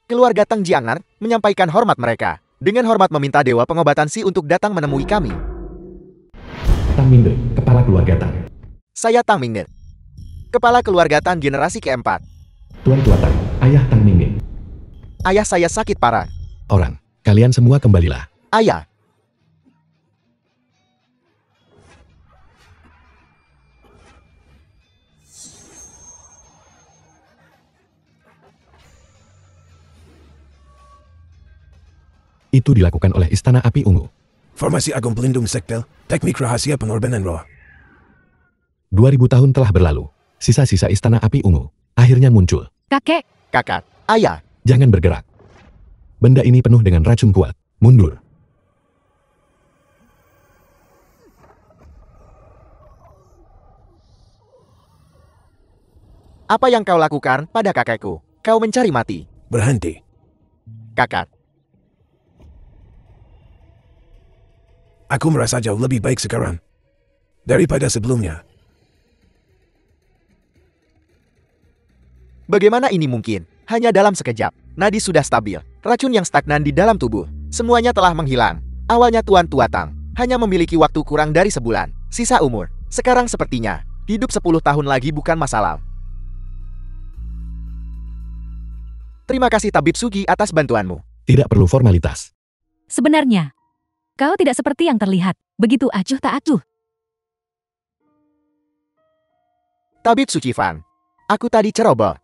Keluarga Tang Jiangnar menyampaikan hormat mereka. Dengan hormat meminta Dewa Pengobatan Si untuk datang menemui kami. Tang Mingde, kepala keluarga Tang. Saya Tang Mingde, kepala keluarga Tang generasi keempat. Tuan Tua Tang, ayah Tang Mingde. Ayah saya sakit parah. Orang, kalian semua kembalilah. Ayah. Itu dilakukan oleh Istana Api Ungu. Formasi Agung Pelindung Sektel, teknik rahasia pengorbanan roh. 2000 tahun telah berlalu. Sisa-sisa Istana Api Ungu akhirnya muncul. Kakek, Kakak. Ayah. Jangan bergerak. Benda ini penuh dengan racun kuat. Mundur. Apa yang kau lakukan pada kakekku? Kau mencari mati. Berhenti. Kakak. Aku merasa jauh lebih baik sekarang daripada sebelumnya. Bagaimana ini mungkin? Hanya dalam sekejap, nadi sudah stabil. Racun yang stagnan di dalam tubuh. Semuanya telah menghilang. Awalnya Tuan Tua Tang hanya memiliki waktu kurang dari sebulan. Sisa umur. Sekarang sepertinya, hidup 10 tahun lagi bukan masalah. Terima kasih Tabib Sugi atas bantuanmu. Tidak perlu formalitas. sebenarnya kau tidak seperti yang terlihat. Begitu acuh tak acuh. Tabib Sucifan, aku tadi ceroboh.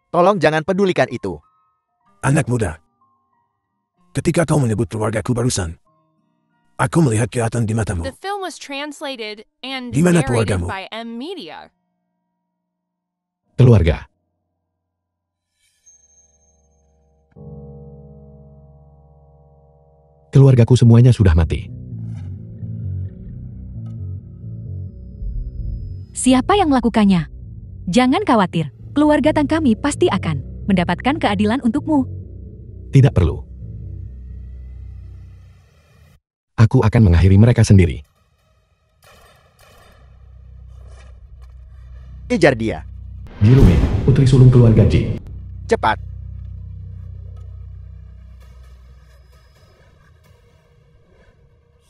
Tolong jangan pedulikan itu. Anak muda, ketika kau menyebut keluargaku barusan, aku melihat kelihatan di matamu. The film was translated and Di mana narrated keluargamu? by M Media. Keluarga. Keluargaku semuanya sudah mati. Siapa yang melakukannya? Jangan khawatir, keluarga Tang kami pasti akan mendapatkan keadilan untukmu. Tidak perlu. Aku akan mengakhiri mereka sendiri. Kejar dia. Jirume, putri sulung keluarga Ji. Cepat.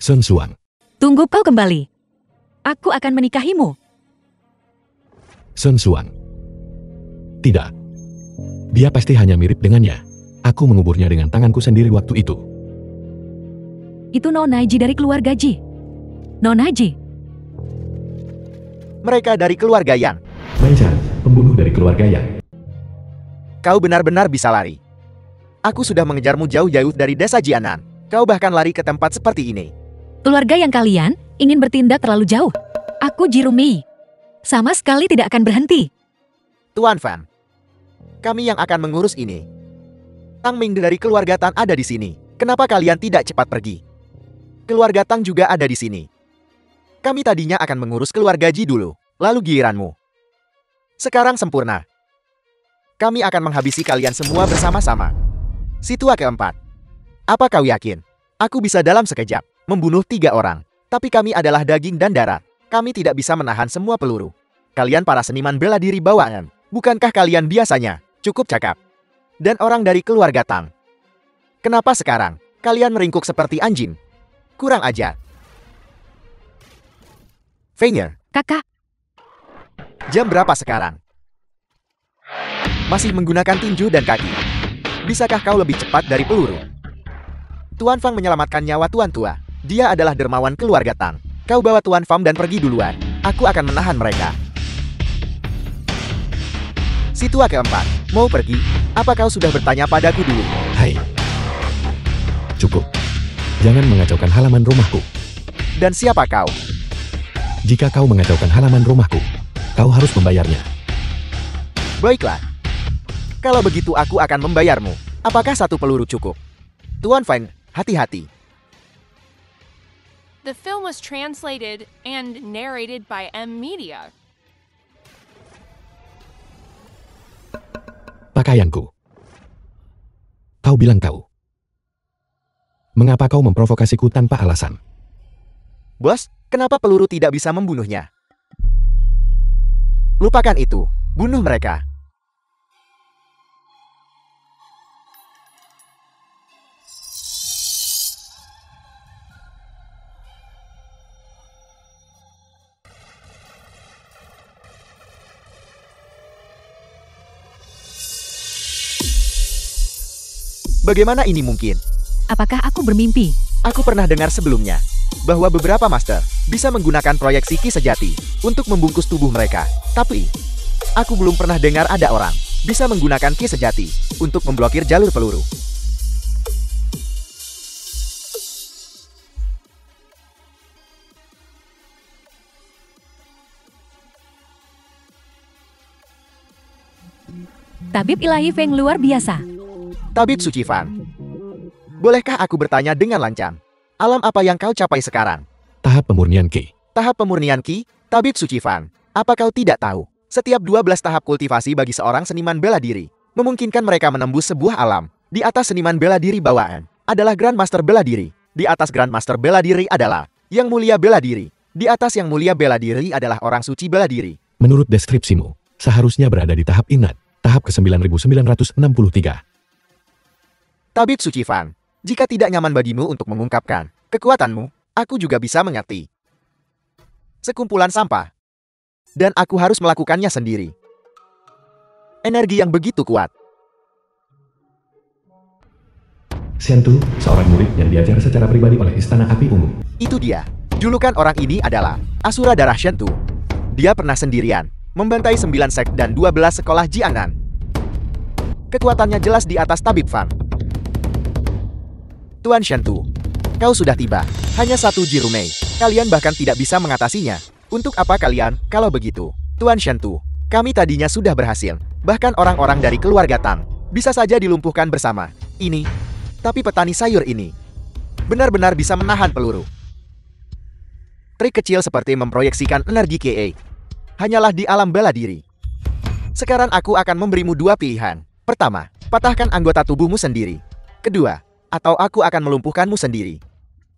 Sun Suang. Tunggu kau kembali. Aku akan menikahimu. Sun Suang. Tidak. Dia pasti hanya mirip dengannya. Aku menguburnya dengan tanganku sendiri waktu itu. Itu Nona Ji dari keluarga Ji. Nona Ji. Mereka dari keluarga Yang. Baichan, pembunuh dari keluarga Yang. Kau benar-benar bisa lari. Aku sudah mengejarmu jauh-jauh dari desa Jianan. Kau bahkan lari ke tempat seperti ini. Keluarga yang kalian ingin bertindak terlalu jauh. Aku Jirumei. Sama sekali tidak akan berhenti. Tuan Fan, kami yang akan mengurus ini. Tang Ming dari keluarga Tan ada di sini. Kenapa kalian tidak cepat pergi? Keluarga Tang juga ada di sini. Kami tadinya akan mengurus keluarga Ji dulu, lalu giliranmu. Sekarang sempurna. Kami akan menghabisi kalian semua bersama-sama. Si tua keempat. Apa kau yakin? Aku bisa dalam sekejap membunuh 3 orang. Tapi kami adalah daging dan darah. Kami tidak bisa menahan semua peluru. Kalian para seniman bela diri bawaan. Bukankah kalian biasanya cukup cakap? Dan orang dari keluarga Tang. Kenapa sekarang kalian meringkuk seperti anjing? Kurang ajar. Fenir, Kakak, jam berapa sekarang? Masih menggunakan tinju dan kaki. Bisakah kau lebih cepat dari peluru? Tuan Fang menyelamatkan nyawa Tuan Tua. Dia adalah dermawan keluarga Tang. Kau bawa Tuan Fang dan pergi duluan. Aku akan menahan mereka. Si tua keempat, mau pergi? Apa kau sudah bertanya padaku dulu? Hai. Cukup. Jangan mengacaukan halaman rumahku. Dan siapa kau? Jika kau mengacaukan halaman rumahku, kau harus membayarnya. Baiklah. Kalau begitu aku akan membayarmu. Apakah 1 peluru cukup? Tuan Fang, hati-hati. The film was translated and narrated by M Media. Pakaianku. Kau bilang kau. Mengapa kau memprovokasiku tanpa alasan? Bos, kenapa peluru tidak bisa membunuhnya? Lupakan itu. Bunuh mereka. Bagaimana ini mungkin? Apakah aku bermimpi? Aku pernah dengar sebelumnya bahwa beberapa master bisa menggunakan proyeksi ki sejati untuk membungkus tubuh mereka. Tapi, aku belum pernah dengar ada orang bisa menggunakan ki sejati untuk memblokir jalur peluru. Tabib ilahi Feng luar biasa. Tabib Suci Fan, bolehkah aku bertanya dengan lancang? Alam apa yang kau capai sekarang? Tahap pemurnian Ki. Tahap pemurnian ki, Tabib Suci Fan. Apa kau tidak tahu? Setiap 12 tahap kultivasi bagi seorang seniman bela diri memungkinkan mereka menembus sebuah alam. Di atas seniman bela diri bawaan adalah Grandmaster bela diri. Di atas Grandmaster bela diri adalah Yang Mulia bela diri. Di atas Yang Mulia bela diri adalah Orang Suci bela diri. Menurut deskripsimu, seharusnya berada di tahap inat. Tahap ke-9963. Tabib Suci Fan, jika tidak nyaman bagimu untuk mengungkapkan kekuatanmu, aku juga bisa mengerti. Sekumpulan sampah. Dan aku harus melakukannya sendiri. Energi yang begitu kuat. Shentu, seorang murid yang diajar secara pribadi oleh Istana Api Ungu. Itu dia. Julukan orang ini adalah Asura Darah Shentu. Dia pernah sendirian membantai 9 sek dan 12 sekolah Jiangnan. Kekuatannya jelas di atas Tabib Fan. Tuan Shentu, kau sudah tiba. Hanya satu Jirumei. Kalian bahkan tidak bisa mengatasinya. Untuk apa kalian, kalau begitu? Tuan Shentu, kami tadinya sudah berhasil. Bahkan orang-orang dari keluarga Tang bisa saja dilumpuhkan bersama. Ini, tapi petani sayur ini benar-benar bisa menahan peluru. Trik kecil seperti memproyeksikan energi KA hanyalah di alam bela diri. Sekarang aku akan memberimu dua pilihan. Pertama, patahkan anggota tubuhmu sendiri. Kedua, atau aku akan melumpuhkanmu sendiri.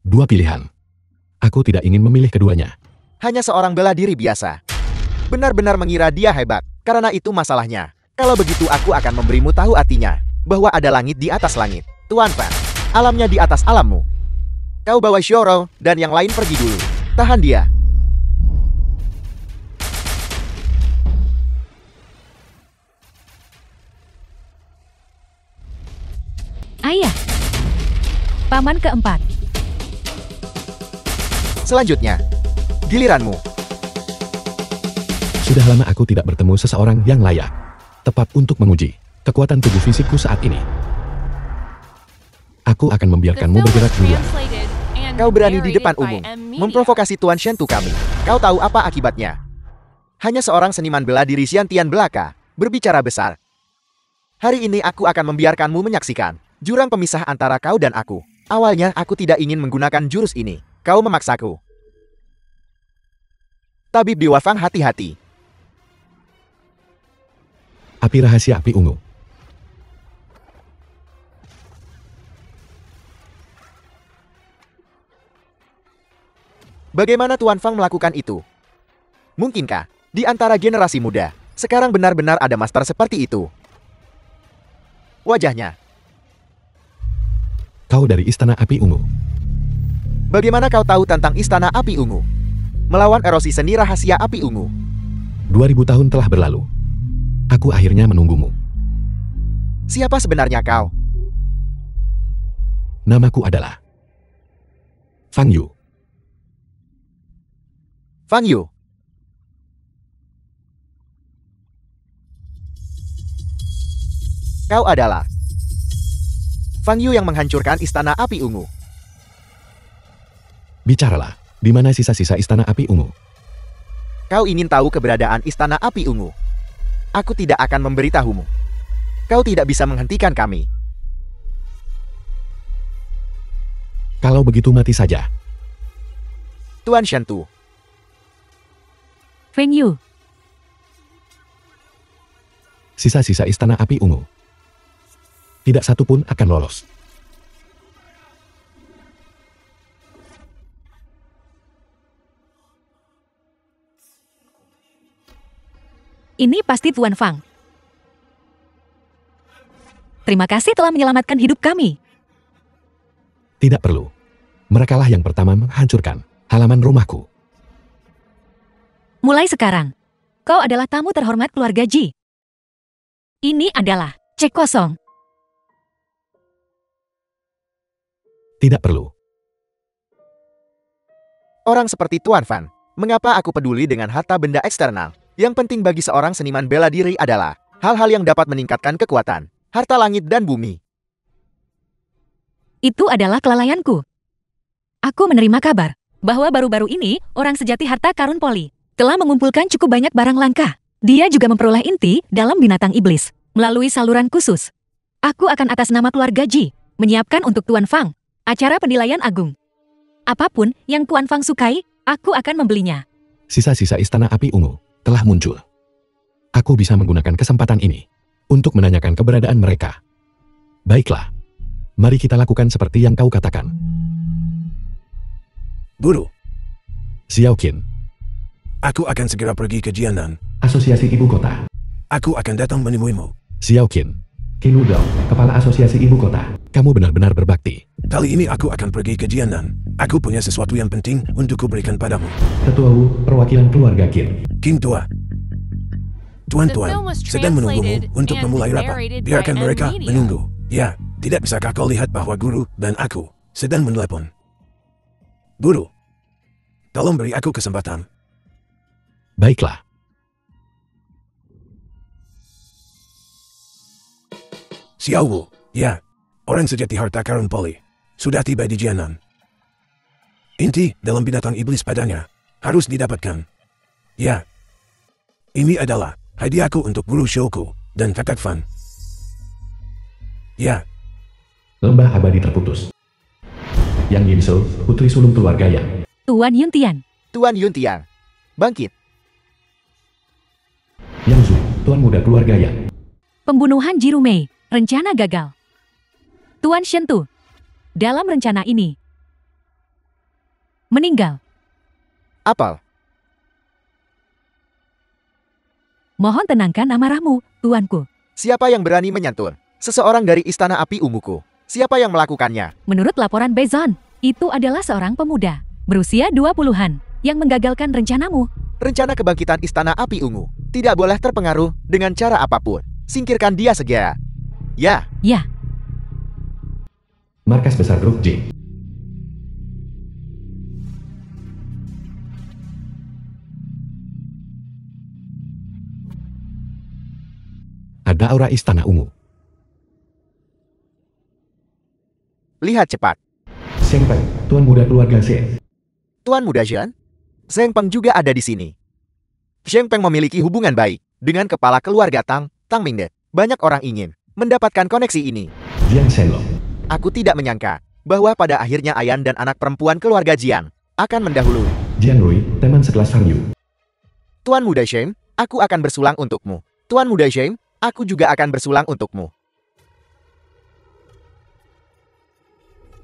Dua pilihan. Aku tidak ingin memilih keduanya. Hanya seorang bela diri biasa. Benar-benar mengira dia hebat. Karena itu masalahnya. Kalau begitu aku akan memberimu tahu artinya. Bahwa ada langit di atas langit. Tuan Fan, alamnya di atas alammu. Kau bawa Shoro dan yang lain pergi dulu. Tahan dia. Ayah. Paman keempat. Selanjutnya, giliranmu. Sudah lama aku tidak bertemu seseorang yang layak. Tepat untuk menguji kekuatan tubuh fisikku saat ini. Aku akan The membiarkanmu film was bergerak duluan. translated and Kau berani di narrated depan by umum, M Media. memprovokasi Tuan Shentu kami. Kau tahu apa akibatnya? Hanya seorang seniman bela diri Xiantian belaka, berbicara besar. Hari ini aku akan membiarkanmu menyaksikan jurang pemisah antara kau dan aku. Awalnya aku tidak ingin menggunakan jurus ini. Kau memaksaku. Tabib Dewa Fang, hati-hati. Api rahasia api ungu. Bagaimana Tuan Fang melakukan itu? Mungkinkah di antara generasi muda sekarang benar-benar ada master seperti itu? Wajahnya. Kau dari Istana Api Ungu. Bagaimana kau tahu tentang Istana Api Ungu? Melawan erosi seni rahasia Api Ungu. 2000 tahun telah berlalu. Aku akhirnya menunggumu. Siapa sebenarnya kau? Namaku adalah Fang Yu. Fang Yu. Kau adalah Fang Yu yang menghancurkan Istana Api Ungu. Bicaralah, di mana sisa-sisa Istana Api Ungu? Kau ingin tahu keberadaan Istana Api Ungu? Aku tidak akan memberitahumu. Kau tidak bisa menghentikan kami. Kalau begitu mati saja. Tuan Shentu. Feng Yu. Sisa-sisa Istana Api Ungu. Tidak satu pun akan lolos. Ini pasti Tuan Fang. Terima kasih telah menyelamatkan hidup kami. Tidak perlu. Merekalah yang pertama menghancurkan halaman rumahku. Mulai sekarang, kau adalah tamu terhormat keluarga Ji. Ini adalah cek kosong. Tidak perlu. Orang seperti Tuan Fan, mengapa aku peduli dengan harta benda eksternal? Yang penting bagi seorang seniman bela diri adalah hal-hal yang dapat meningkatkan kekuatan, harta langit dan bumi. Itu adalah kelalaianku. Aku menerima kabar bahwa baru-baru ini orang sejati harta karun Poli telah mengumpulkan cukup banyak barang langka. Dia juga memperoleh inti dalam binatang iblis melalui saluran khusus. Aku akan atas nama keluarga Ji menyiapkan untuk Tuan Fang acara penilaian agung. Apapun yang Tuan Fang sukai, aku akan membelinya. Sisa-sisa istana api ungu telah muncul. Aku bisa menggunakan kesempatan ini untuk menanyakan keberadaan mereka. Baiklah, mari kita lakukan seperti yang kau katakan. Guru, Xiao Qin, aku akan segera pergi ke Jianan. Asosiasi Ibu Kota. Aku akan datang menemuimu. Xiao Qin, Qin Wudong, Kepala Asosiasi Ibu Kota. Kamu benar-benar berbakti. Kali ini aku akan pergi ke Jianan. Aku punya sesuatu yang penting untuk kuberikan padamu. Tetua Wu, perwakilan keluarga Qin. Qin Tua. The film Tuan-tuan, was sedang menunggumu translated untuk and memulai rapat. narrated by Biarkan mereka M-Media. menunggu. Ya, tidak bisakah kau lihat bahwa guru dan aku sedang menelepon? Guru, tolong beri aku kesempatan. Baiklah. Xiao Wu, ya, orang sejati harta karun Poli, sudah tiba di Jianan. Inti dalam binatang iblis padanya harus didapatkan. Ya, ini adalah hadiahku untuk guru Shouku dan kakak Fan. Ya, Lembah abadi terputus. Yang Yinso, putri sulung keluarga Yang. Tuan Yuntian, Tuan Yuntian, bangkit. Yang Zhu, tuan muda keluarga Yang. pembunuhan Jirumei, rencana gagal. Tuan Shentu, dalam rencana ini, meninggal. Apel, Mohon tenangkan amarahmu, tuanku. siapa yang berani menyentuh seseorang dari istana api unguku? Siapa yang melakukannya? Menurut laporan Bezon, itu adalah seorang pemuda berusia 20-an yang menggagalkan rencanamu. Rencana kebangkitan istana api ungu tidak boleh terpengaruh dengan cara apapun. Singkirkan dia segera. Ya, Ya, Markas Besar Grup J. Ada aura istana ungu. lihat cepat. Seng Peng, tuan muda keluarga Z. Tuan muda Zhen, Zheng Peng juga ada di sini. Zheng Peng memiliki hubungan baik dengan kepala keluarga Tang Mingde. Banyak orang ingin mendapatkan koneksi ini. Jiang Shenlong. Aku tidak menyangka bahwa pada akhirnya Ayan dan anak perempuan keluarga Jiang akan mendahului. Jiang Rui, teman sekelas Fang Yu. Tuan muda Shen, aku akan bersulang untukmu. Tuan muda Shen, aku juga akan bersulang untukmu.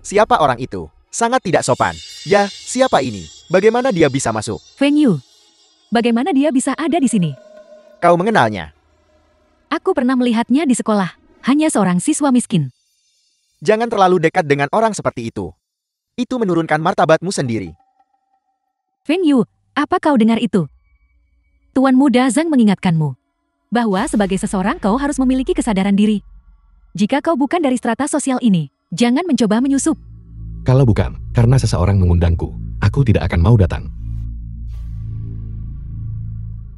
Siapa orang itu? Sangat tidak sopan. Ya, siapa ini? Bagaimana dia bisa masuk? Feng Yu. Bagaimana dia bisa ada di sini? Kau mengenalnya? Aku pernah melihatnya di sekolah. Hanya seorang siswa miskin. Jangan terlalu dekat dengan orang seperti itu. Itu menurunkan martabatmu sendiri. Feng Yu, apa kau dengar itu? Tuan muda Zhang mengingatkanmu bahwa sebagai seseorang kau harus memiliki kesadaran diri. Jika kau bukan dari strata sosial ini, jangan mencoba menyusup. Kalau bukan, karena seseorang mengundangku, aku tidak akan mau datang.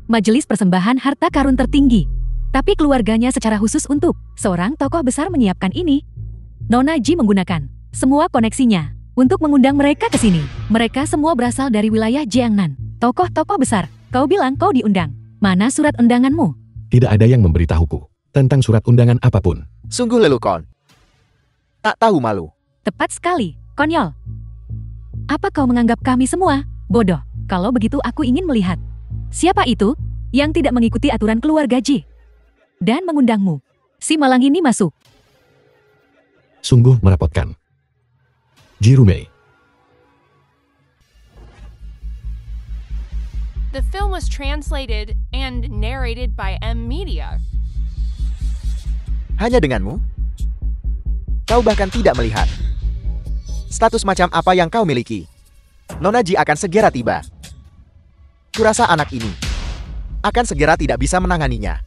Majelis persembahan harta karun tertinggi. Tapi keluarganya secara khusus untuk seorang tokoh besar menyiapkan ini. Nona Ji menggunakan semua koneksinya untuk mengundang mereka ke sini. Mereka semua berasal dari wilayah Jiangnan. Tokoh-tokoh besar, kau bilang kau diundang. Mana surat undanganmu? Tidak ada yang memberitahuku tentang surat undangan apapun. Sungguh lelukon. Tak tahu malu. Tepat sekali, konyol. Apa kau menganggap kami semua bodoh? Kalau begitu aku ingin melihat siapa itu yang tidak mengikuti aturan keluarga Ji dan mengundangmu. Si malang ini masuk. Sungguh merepotkan. Jirumei. The film was translated and narrated by M-Media. Hanya denganmu? Kau bahkan tidak melihat status macam apa yang kau miliki. Nona Ji akan segera tiba. Kurasa anak ini akan segera tidak bisa menanganinya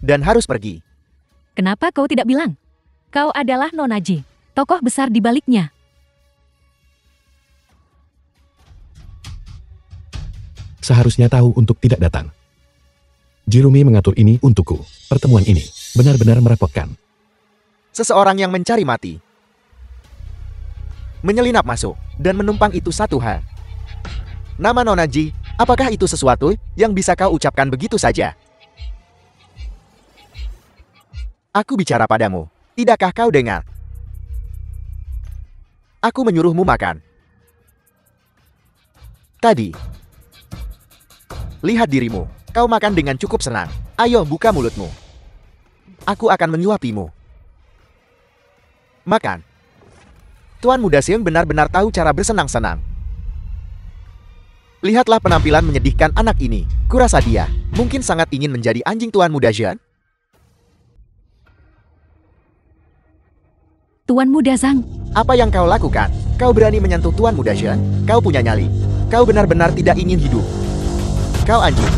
dan harus pergi. Kenapa kau tidak bilang? Kau adalah Nona Ji, tokoh besar di baliknya. seharusnya tahu untuk tidak datang. Jirumi mengatur ini untukku. Pertemuan ini benar-benar merepotkan. Seseorang yang mencari mati. Menyelinap masuk dan menumpang itu satu hal. Nama Nona Ji, apakah itu sesuatu yang bisa kau ucapkan begitu saja? Aku bicara padamu, tidakkah kau dengar? Aku menyuruhmu makan. Tadi. Lihat dirimu, kau makan dengan cukup senang. Ayo buka mulutmu. Aku akan menyuapimu. Makan. Tuan Muda Xiong benar-benar tahu cara bersenang-senang. Lihatlah penampilan menyedihkan anak ini. Kurasa dia mungkin sangat ingin menjadi anjing Tuan Muda Zhang. Tuan Muda Zhang, Apa yang kau lakukan? Kau berani menyentuh Tuan Muda Zhang? Kau punya nyali. Kau benar-benar tidak ingin hidup. Kau anjing.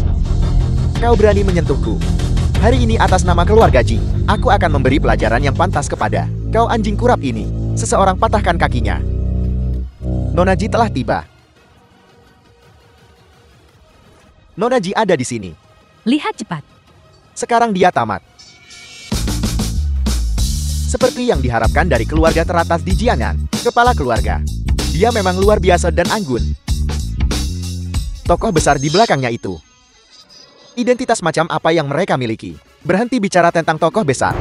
Kau berani menyentuhku. Hari ini atas nama keluarga Ji, aku akan memberi pelajaran yang pantas kepada kau anjing kurap ini. Seseorang patahkan kakinya. Nona Ji telah tiba. Nona Ji ada di sini. lihat cepat. Sekarang dia tamat. Seperti yang diharapkan dari keluarga teratas di Jiangnan, kepala keluarga. Dia memang luar biasa dan anggun. Tokoh besar di belakangnya itu. Identitas macam apa yang mereka miliki? Berhenti bicara tentang tokoh besar.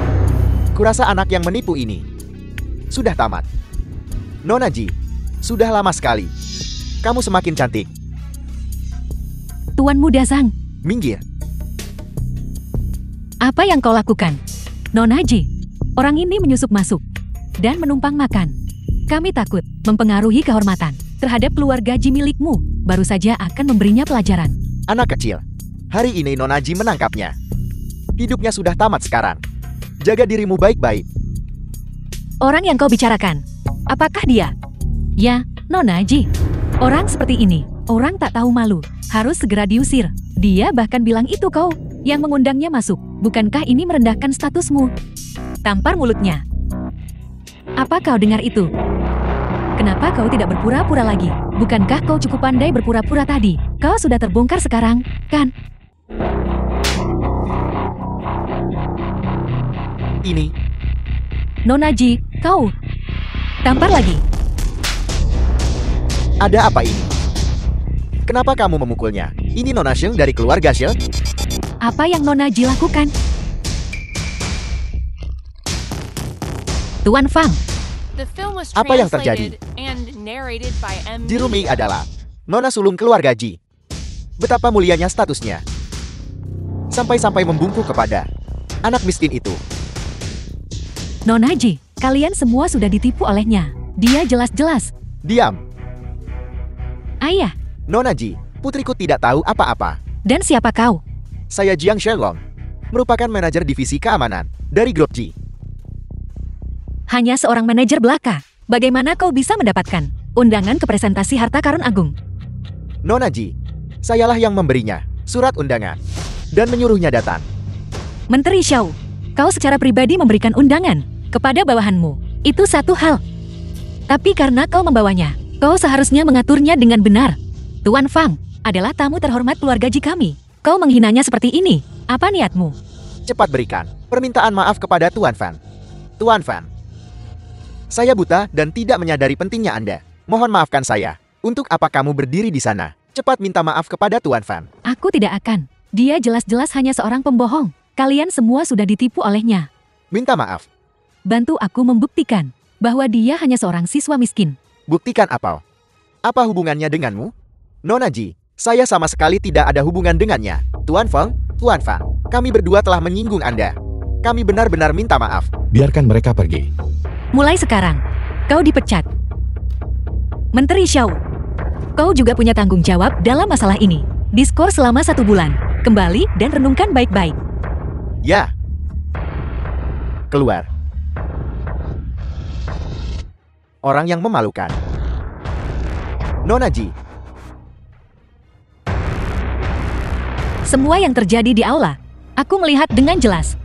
Kurasa anak yang menipu ini sudah tamat. Nona Ji, sudah lama sekali. Kamu semakin cantik. Tuan Muda Zhang, Minggir. apa yang kau lakukan? Nona Ji, orang ini menyusup masuk dan menumpang makan. Kami takut mempengaruhi kehormatan terhadap keluarga Ji milikmu. Baru saja akan memberinya pelajaran. Anak kecil. Hari ini Nona Ji menangkapnya. Hidupnya sudah tamat sekarang. Jaga dirimu baik-baik. Orang yang kau bicarakan, apakah dia? Ya, Nona Ji. Orang seperti ini, orang tak tahu malu, harus segera diusir. Dia bahkan bilang itu kau yang mengundangnya masuk. Bukankah ini merendahkan statusmu? Tampar mulutnya. Apa kau dengar itu? Kenapa kau tidak berpura-pura lagi? Bukankah kau cukup pandai berpura-pura tadi? Kau sudah terbongkar sekarang, kan? Ini, Nona Ji, kau tampar lagi. ada apa ini? Kenapa kamu memukulnya? Ini Nona Xiong dari keluarga Xiong? Apa yang Nona Ji lakukan? Tuan Fang, The film was Apa yang terjadi? translated and narrated by M. Jirumi Media. adalah Nona sulung keluarga Ji. Betapa mulianya statusnya. Sampai-sampai membungkuk kepada anak miskin itu. Nona Ji, kalian semua sudah ditipu olehnya. Dia jelas-jelas. Diam. Ayah, Nona Ji, putriku tidak tahu apa-apa. dan siapa kau? Saya Jiang Shenlong, merupakan manajer divisi keamanan dari grup Ji. Hanya seorang manajer belaka. Bagaimana kau bisa mendapatkan undangan ke presentasi harta karun agung? Nona Ji, sayalah yang memberinya surat undangan dan menyuruhnya datang. Menteri Xiao, kau secara pribadi memberikan undangan kepada bawahanmu. Itu satu hal. Tapi karena kau membawanya, kau seharusnya mengaturnya dengan benar. Tuan Fang adalah tamu terhormat keluarga Ji kami. Kau menghinanya seperti ini. Apa niatmu? Cepat berikan permintaan maaf kepada Tuan Fan. Tuan Fan, saya buta dan tidak menyadari pentingnya Anda. Mohon maafkan saya. Untuk apa kamu berdiri di sana? Cepat minta maaf kepada Tuan Fan. Aku tidak akan. Dia jelas-jelas hanya seorang pembohong. Kalian semua sudah ditipu olehnya. Minta maaf. Bantu aku membuktikan bahwa dia hanya seorang siswa miskin. Buktikan apa? Apa hubungannya denganmu? Nona Ji, saya sama sekali tidak ada hubungan dengannya. Tuan Feng, Tuan Fan, kami berdua telah menyinggung Anda. Kami benar-benar minta maaf. Biarkan mereka pergi. Mulai sekarang, kau dipecat. Menteri Xiao, kau juga punya tanggung jawab dalam masalah ini. Diskor selama 1 bulan. Kembali dan renungkan baik-baik. Ya. Keluar. Orang yang memalukan. Nona Ji, Semua yang terjadi di aula, aku melihat dengan jelas.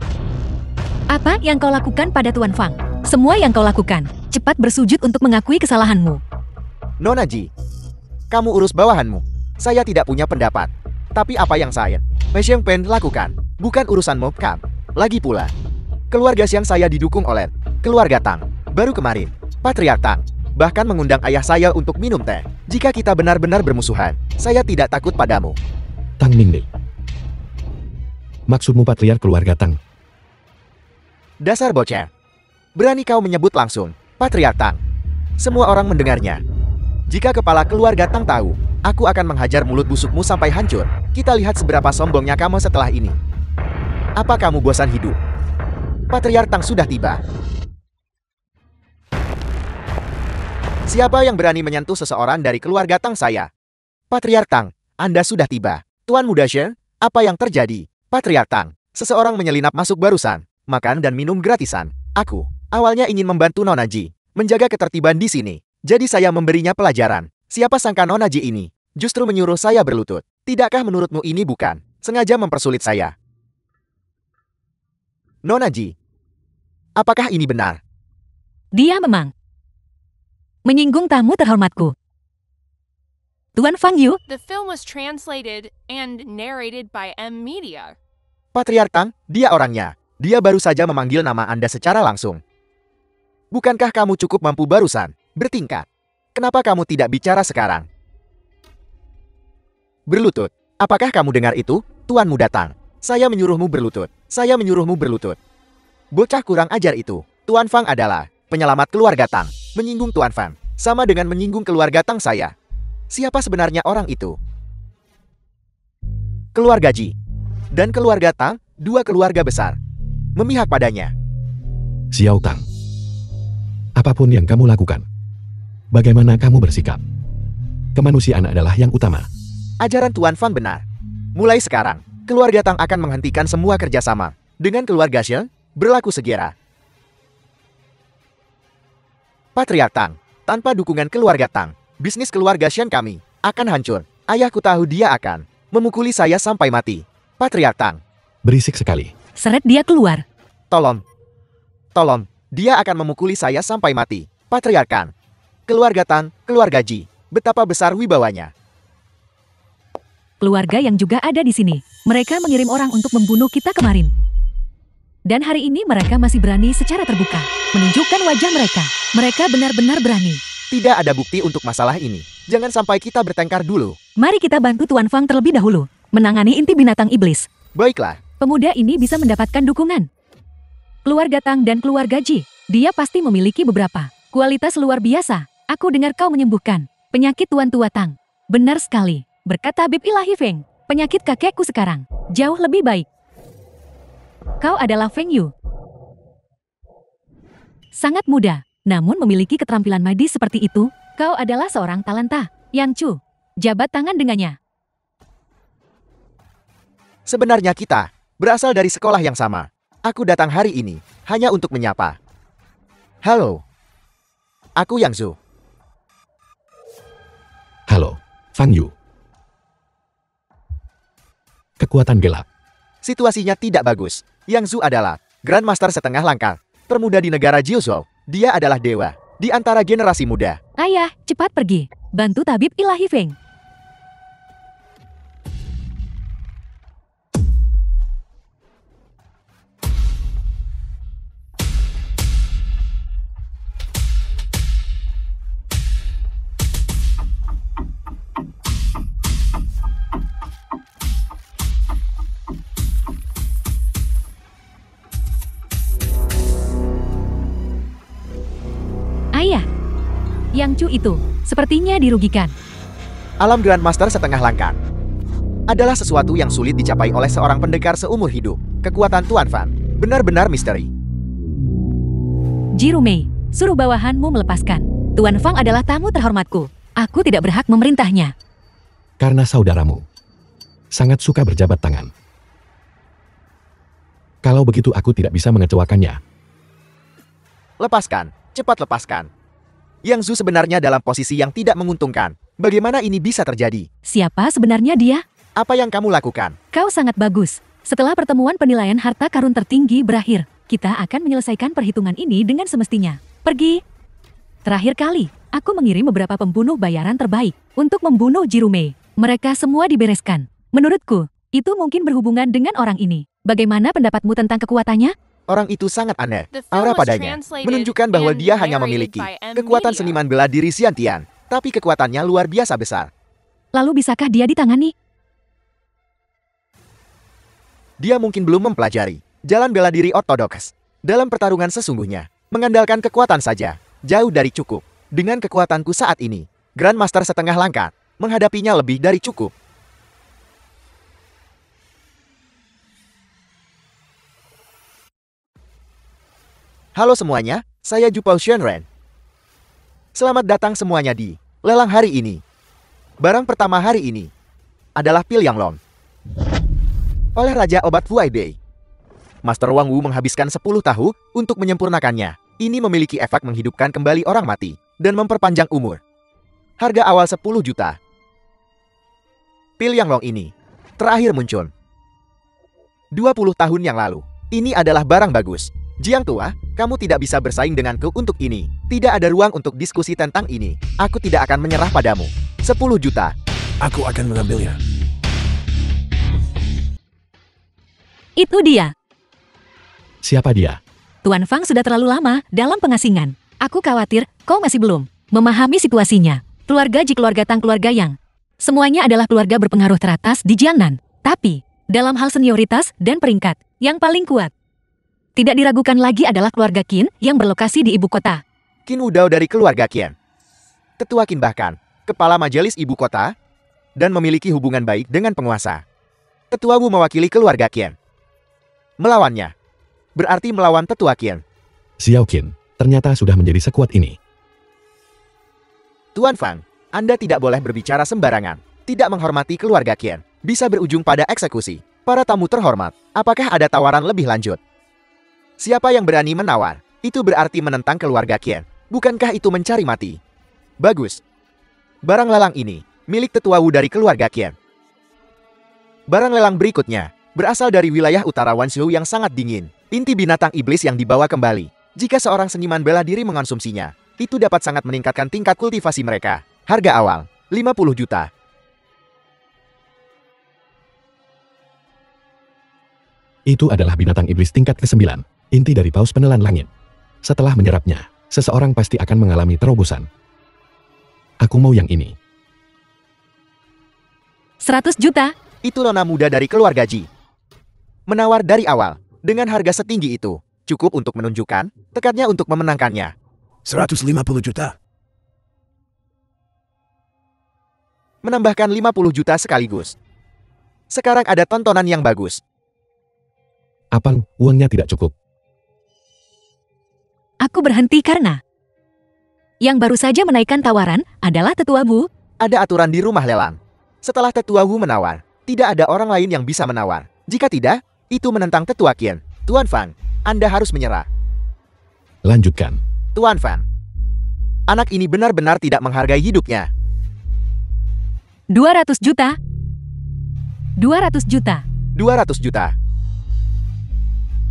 Apa yang kau lakukan pada Tuan Fang? Semua yang kau lakukan, cepat bersujud untuk mengakui kesalahanmu. Nona Ji, kamu urus bawahanmu. Saya tidak punya pendapat. Tapi apa yang saya, Mei Xiangpen lakukan, bukan urusan mob camp. Lagi pula, keluarga Xiang saya didukung oleh keluarga Tang. Baru kemarin, Patriark Tang bahkan mengundang ayah saya untuk minum teh. Jika kita benar-benar bermusuhan, saya tidak takut padamu. Tang Mingde. Maksudmu patriark keluarga Tang? Dasar bocah. Berani kau menyebut langsung, Patriark Tang. Semua orang mendengarnya. Jika kepala keluarga Tang tahu, aku akan menghajar mulut busukmu sampai hancur. Kita lihat seberapa sombongnya kamu setelah ini. Apa kamu bosan hidup? Patriark Tang sudah tiba. Siapa yang berani menyentuh seseorang dari keluarga Tang saya? Patriark Tang, Anda sudah tiba. Tuan Muda Shen, apa yang terjadi? Patriark Tang, seseorang menyelinap masuk barusan. Makan dan minum gratisan. Aku, awalnya ingin membantu Nona Ji, menjaga ketertiban di sini. Jadi saya memberinya pelajaran. Siapa sangka Nona Ji ini justru menyuruh saya berlutut. Tidakkah menurutmu ini bukan sengaja mempersulit saya? Nona Ji, apakah ini benar? Dia memang menyinggung tamu terhormatku. Tuan Fang Yu, The film was translated and narrated by M Media. Patriark Tang, dia orangnya. Dia baru saja memanggil nama Anda secara langsung. Bukankah kamu cukup mampu barusan bertingkat? Kenapa kamu tidak bicara sekarang? Berlutut. Apakah kamu dengar itu, Tuan Muda Tang? Saya menyuruhmu berlutut. Saya menyuruhmu berlutut. Bocah kurang ajar itu. Tuan Fang adalah penyelamat keluarga Tang. Menyinggung Tuan Fang sama dengan menyinggung keluarga Tang saya. Siapa sebenarnya orang itu? Keluarga Ji dan keluarga Tang, dua keluarga besar, memihak padanya. Xiao Tang. Apapun yang kamu lakukan, bagaimana kamu bersikap, kemanusiaan adalah yang utama. Ajaran Tuan Fang benar. Mulai sekarang, keluarga Tang akan menghentikan semua kerjasama dengan keluarga Xiang, berlaku segera. Patriark Tang, tanpa dukungan keluarga Tang, bisnis keluarga Xiang kami akan hancur. Ayahku tahu dia akan memukuli saya sampai mati. Patriark Tang, Berisik sekali. seret dia keluar. tolong. Dia akan memukuli saya sampai mati. Patriark Tang, keluarga Tang, keluarga Ji, betapa besar wibawanya. Keluarga yang juga ada di sini. Mereka mengirim orang untuk membunuh kita kemarin. Dan hari ini mereka masih berani secara terbuka menunjukkan wajah mereka. Mereka benar-benar berani. Tidak ada bukti untuk masalah ini. Jangan sampai kita bertengkar dulu. Mari kita bantu Tuan Fang terlebih dahulu menangani inti binatang iblis. Baiklah. Pemuda ini bisa mendapatkan dukungan. Keluarga Tang dan keluarga Ji, dia pasti memiliki beberapa kualitas luar biasa. Aku dengar kau menyembuhkan penyakit Tuan Tua Tang. Benar sekali, berkata Tabib Ilahi Feng. Penyakit kakekku sekarang jauh lebih baik. Kau adalah Feng Yu. Sangat muda, namun memiliki keterampilan medis seperti itu. Kau adalah seorang talenta. Yang Chu, jabat tangan dengannya. Sebenarnya kita berasal dari sekolah yang sama. Aku datang hari ini hanya untuk menyapa. Halo. Aku Yang Zhu. Halo, Fang Yu. Kekuatan gelap. Situasinya tidak bagus. Yang Zhu adalah Grandmaster setengah langkah, termuda di negara Jiuzhou. Dia adalah dewa di antara generasi muda. Ayah, cepat pergi. Bantu Tabib Ilahi Feng. Ayah, Yang Chu itu sepertinya dirugikan. Alam Grandmaster setengah langkah adalah sesuatu yang sulit dicapai oleh seorang pendekar seumur hidup. Kekuatan Tuan Fan benar-benar misteri. Ji Rumei, suruh bawahanmu melepaskan. Tuan Fang adalah tamu terhormatku. Aku tidak berhak memerintahnya. Karena saudaramu sangat suka berjabat tangan. Kalau begitu aku tidak bisa mengecewakannya. Lepaskan, cepat lepaskan. Yang Zhu sebenarnya dalam posisi yang tidak menguntungkan. Bagaimana ini bisa terjadi? Siapa sebenarnya dia? Apa yang kamu lakukan? Kau sangat bagus. Setelah pertemuan penilaian harta karun tertinggi berakhir, kita akan menyelesaikan perhitungan ini dengan semestinya. Pergi. Terakhir kali, aku mengirim beberapa pembunuh bayaran terbaik untuk membunuh Ji Rumei. Mereka semua dibereskan. Menurutku, itu mungkin berhubungan dengan orang ini. Bagaimana pendapatmu tentang kekuatannya? Orang itu sangat aneh. The film Aura was padanya translated menunjukkan bahwa and dia hanya narrated memiliki by M. kekuatan Media. seniman bela diri Xiantian, tapi kekuatannya luar biasa besar. Lalu bisakah dia ditangani? Dia mungkin belum mempelajari jalan bela diri ortodoks. Dalam pertarungan sesungguhnya, mengandalkan kekuatan saja, jauh dari cukup. Dengan kekuatanku saat ini, Grandmaster setengah langkat, menghadapinya lebih dari cukup. Halo semuanya, saya Jupao Shenren. Selamat datang semuanya di lelang hari ini. Barang pertama hari ini adalah pil yang long oleh Raja Obat Fuai Bei. Master Wang Wu menghabiskan 10 tahun untuk menyempurnakannya. Ini memiliki efek menghidupkan kembali orang mati dan memperpanjang umur. Harga awal 10 juta. Pil yang long ini terakhir muncul 20 tahun yang lalu. Ini adalah barang bagus. Jiang tua, kamu tidak bisa bersaing denganku untuk ini. Tidak ada ruang untuk diskusi tentang ini. Aku tidak akan menyerah padamu. 10 juta. Aku akan mengambilnya. Itu dia. Siapa dia? Tuan Fang sudah terlalu lama dalam pengasingan. Aku khawatir kau masih belum memahami situasinya. Keluarga Ji, keluarga Tang, keluarga Yang. Semuanya adalah keluarga berpengaruh teratas di Jiangnan. Tapi, dalam hal senioritas dan peringkat, yang paling kuat tidak diragukan lagi adalah keluarga Qin yang berlokasi di ibu kota. Qin Wudao dari keluarga Qian. Tetua Qin bahkan kepala majelis ibu kota dan memiliki hubungan baik dengan penguasa. Tetua Wu mewakili keluarga Qian. Melawannya berarti melawan Tetua Qian. Xiao Qin, ternyata sudah menjadi sekuat ini. Tuan Fang, Anda tidak boleh berbicara sembarangan. Tidak menghormati keluarga Qian bisa berujung pada eksekusi. Para tamu terhormat, apakah ada tawaran lebih lanjut? Siapa yang berani menawar, itu berarti menentang keluarga Qian. Bukankah itu mencari mati? Bagus. Barang lelang ini milik Tetua Wu dari keluarga Qian. Barang lelang berikutnya berasal dari wilayah utara Wanzhou yang sangat dingin. Inti binatang iblis yang dibawa kembali. Jika seorang seniman bela diri mengonsumsinya, itu dapat sangat meningkatkan tingkat kultivasi mereka. Harga awal, 50 juta. Itu adalah binatang iblis tingkat ke-9. Inti dari paus penelan langit. Setelah menyerapnya, seseorang pasti akan mengalami terobosan. Aku mau yang ini. 100 juta. Itu nona muda dari keluarga Ji. Menawar dari awal, dengan harga setinggi itu, cukup untuk menunjukkan tekadnya untuk memenangkannya. 150 juta. Menambahkan 50 juta sekaligus. Sekarang ada tontonan yang bagus. Apang, uangnya tidak cukup. Aku berhenti karena yang baru saja menaikkan tawaran adalah Tetua Wu. Ada aturan di rumah lelang. Setelah Tetua Wu menawar, tidak ada orang lain yang bisa menawar. Jika tidak, itu menentang Tetua Qian. Tuan Fang, Anda harus menyerah. Lanjutkan. Tuan Fang, anak ini benar-benar tidak menghargai hidupnya. 200 juta. 200 juta. 200 juta.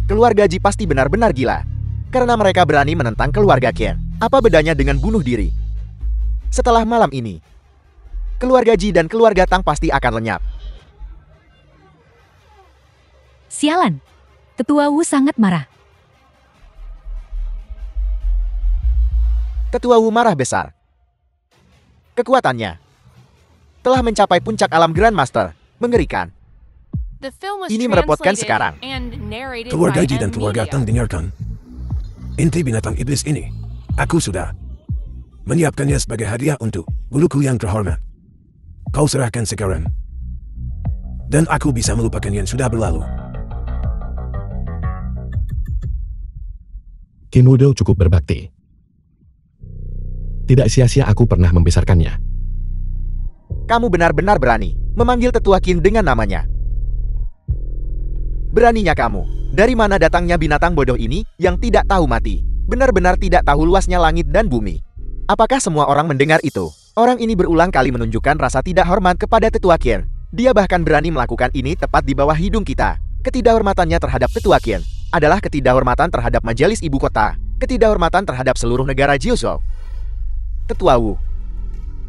Keluarga Ji pasti benar-benar gila. Karena mereka berani menentang keluarga Qian. Apa bedanya dengan bunuh diri? Setelah malam ini, keluarga Ji dan keluarga Tang pasti akan lenyap. Sialan. Tetua Wu sangat marah. Tetua Wu marah besar. Kekuatannya telah mencapai puncak alam Grandmaster. Mengerikan. The film was Ini merepotkan translated sekarang. and narrated Keluarga by Ji dan M. keluarga Media. Tang dengarkan. Inti binatang iblis ini, aku sudah menyiapkannya sebagai hadiah untuk guruku yang terhormat. Kau serahkan sekarang. Dan aku bisa melupakan yang sudah berlalu. Qin Wudao cukup berbakti. Tidak sia-sia aku pernah membesarkannya. Kamu benar-benar berani memanggil Tetua Qin dengan namanya. Beraninya kamu. Dari mana datangnya binatang bodoh ini yang tidak tahu mati? Benar-benar tidak tahu luasnya langit dan bumi. Apakah semua orang mendengar itu? Orang ini berulang kali menunjukkan rasa tidak hormat kepada Tetua Qin. Dia bahkan berani melakukan ini tepat di bawah hidung kita. Ketidakhormatannya terhadap Tetua Qin adalah ketidakhormatan terhadap majelis ibu kota. Ketidakhormatan terhadap seluruh negara Jiuzhou. Tetua Wu.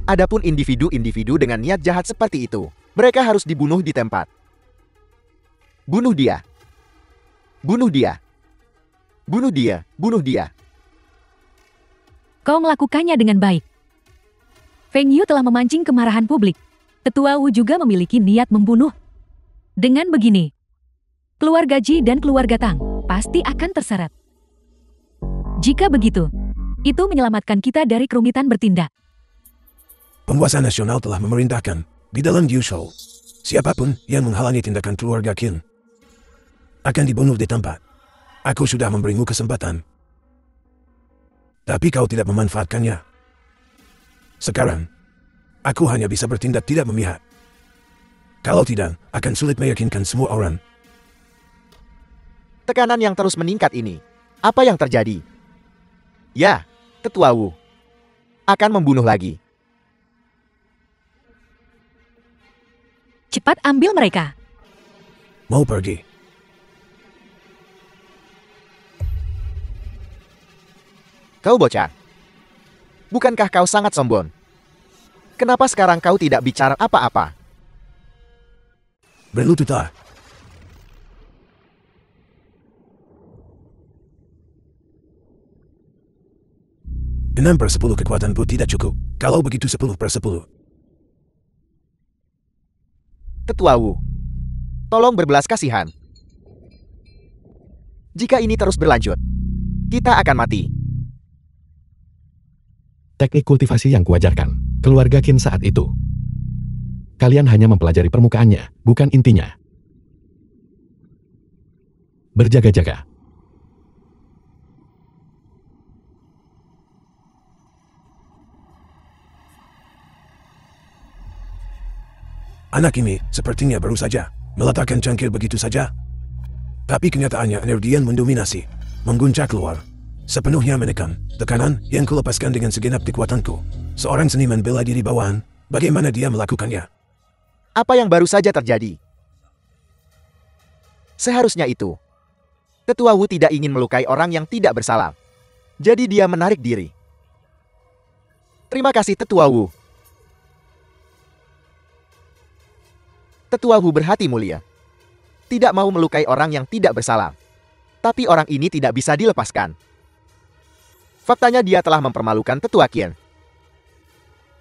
Adapun individu-individu dengan niat jahat seperti itu, Mereka harus dibunuh di tempat. Bunuh dia. Bunuh dia. Bunuh dia. Bunuh dia. Kau melakukannya dengan baik. Feng Yu telah memancing kemarahan publik. Tetua Wu juga memiliki niat membunuh. Dengan begini, keluarga Ji dan keluarga Tang pasti akan terseret. Jika begitu, itu menyelamatkan kita dari kerumitan bertindak. Penguasa nasional telah memerintahkan di dalam Yuzhou, siapapun yang menghalangi tindakan keluarga Qin akan dibunuh di tempat. Aku sudah memberimu kesempatan, tapi kau tidak memanfaatkannya. Sekarang, aku hanya bisa bertindak tidak memihak. Kalau tidak, akan sulit meyakinkan semua orang. Tekanan yang terus meningkat ini. Apa yang terjadi? Ya, Tetua Wu akan membunuh lagi. Cepat ambil mereka. Mau pergi? Kau bocah. Bukankah kau sangat sombong? Kenapa sekarang kau tidak bicara apa-apa? Berlututlah. Enam per 10 kekuatanku tidak cukup. Kalau begitu 10 per 10. Tetua Wu, tolong berbelas kasihan. Jika ini terus berlanjut, kita akan mati. Teknik kultivasi yang kuajarkan, keluarga Qin saat itu. Kalian hanya mempelajari permukaannya, bukan intinya. Berjaga-jaga. Anak ini sepertinya baru saja meletakkan cangkir begitu saja. Tapi kenyataannya energian mendominasi, mengguncang keluar. Sepenuhnya menekan tekanan yang kulepaskan dengan segenap kekuatanku. Seorang seniman bela diri bawahan, bagaimana dia melakukannya? Apa yang baru saja terjadi? Seharusnya itu. Tetua Wu tidak ingin melukai orang yang tidak bersalah. Jadi dia menarik diri. Terima kasih Tetua Wu. Tetua Wu berhati mulia. Tidak mau melukai orang yang tidak bersalah. Tapi orang ini tidak bisa dilepaskan. Faktanya dia telah mempermalukan Tetua Qin.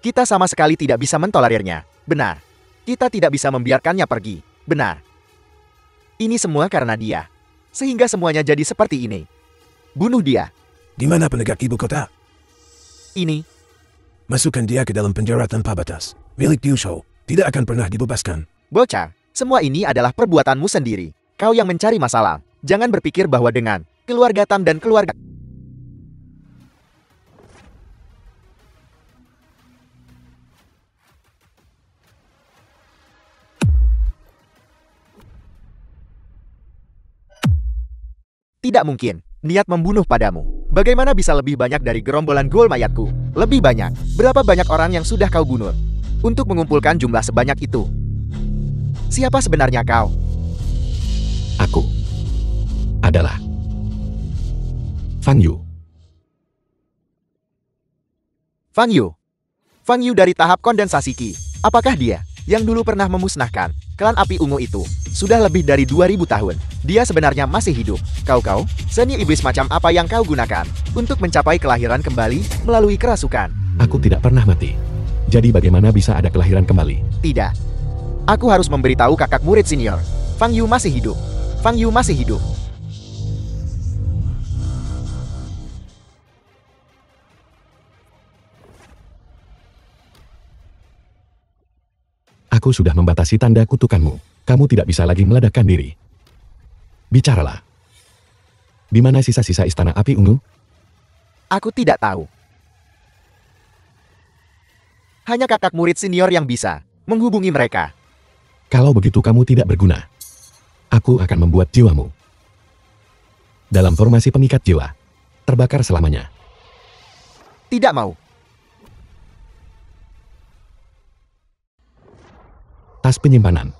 Kita sama sekali tidak bisa mentolerirnya. Benar. Kita tidak bisa membiarkannya pergi. Benar. Ini semua karena dia. Sehingga semuanya jadi seperti ini. Bunuh dia. Di mana penegak ibu kota? Ini. Masukkan dia ke dalam penjara tanpa batas. Milik Yuzhou tidak akan pernah dibebaskan. Bocah, semua ini adalah perbuatanmu sendiri. Kau yang mencari masalah. Jangan berpikir bahwa dengan keluarga Tam dan keluarga... Tidak mungkin, niat membunuh padamu. Bagaimana bisa lebih banyak dari gerombolan gol mayatku? Lebih banyak. Berapa banyak orang yang sudah kau bunuh? Untuk mengumpulkan jumlah sebanyak itu. Siapa sebenarnya kau? Aku adalah Fang Yu. Fang Yu. Fang Yu dari tahap kondensasi Qi. Apakah dia yang dulu pernah memusnahkan klan api ungu itu? Sudah lebih dari 2000 tahun. Dia sebenarnya masih hidup. Kau, seni iblis macam apa yang kau gunakan untuk mencapai kelahiran kembali melalui kerasukan? Aku tidak pernah mati. Jadi bagaimana bisa ada kelahiran kembali? Tidak. Aku harus memberitahu kakak murid senior. Fang Yu masih hidup. Fang Yu masih hidup. Aku sudah membatasi tanda kutukanmu. Kamu tidak bisa lagi meledakkan diri. Bicaralah. Di mana sisa-sisa istana api ungu? Aku tidak tahu. Hanya kakak murid senior yang bisa menghubungi mereka. Kalau begitu kamu tidak berguna. Aku akan membuat jiwamu dalam formasi pengikat jiwa terbakar selamanya. Tidak mau. Tas penyimpanan.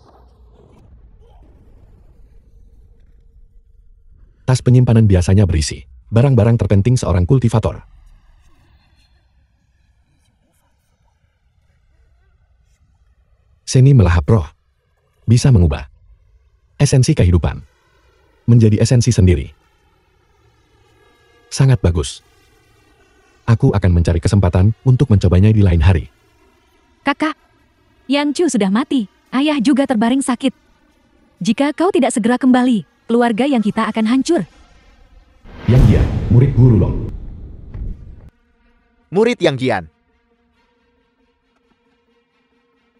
Tas penyimpanan biasanya berisi barang-barang terpenting seorang kultivator. Seni melahap roh. Bisa mengubah esensi kehidupan menjadi esensi sendiri. Sangat bagus. Aku akan mencari kesempatan untuk mencobanya di lain hari. Kakak, Yang Chu sudah mati. Ayah juga terbaring sakit. Jika kau tidak segera kembali, keluarga yang kita akan hancur. Yang Jian, murid Guru Long. Murid Yang Jian.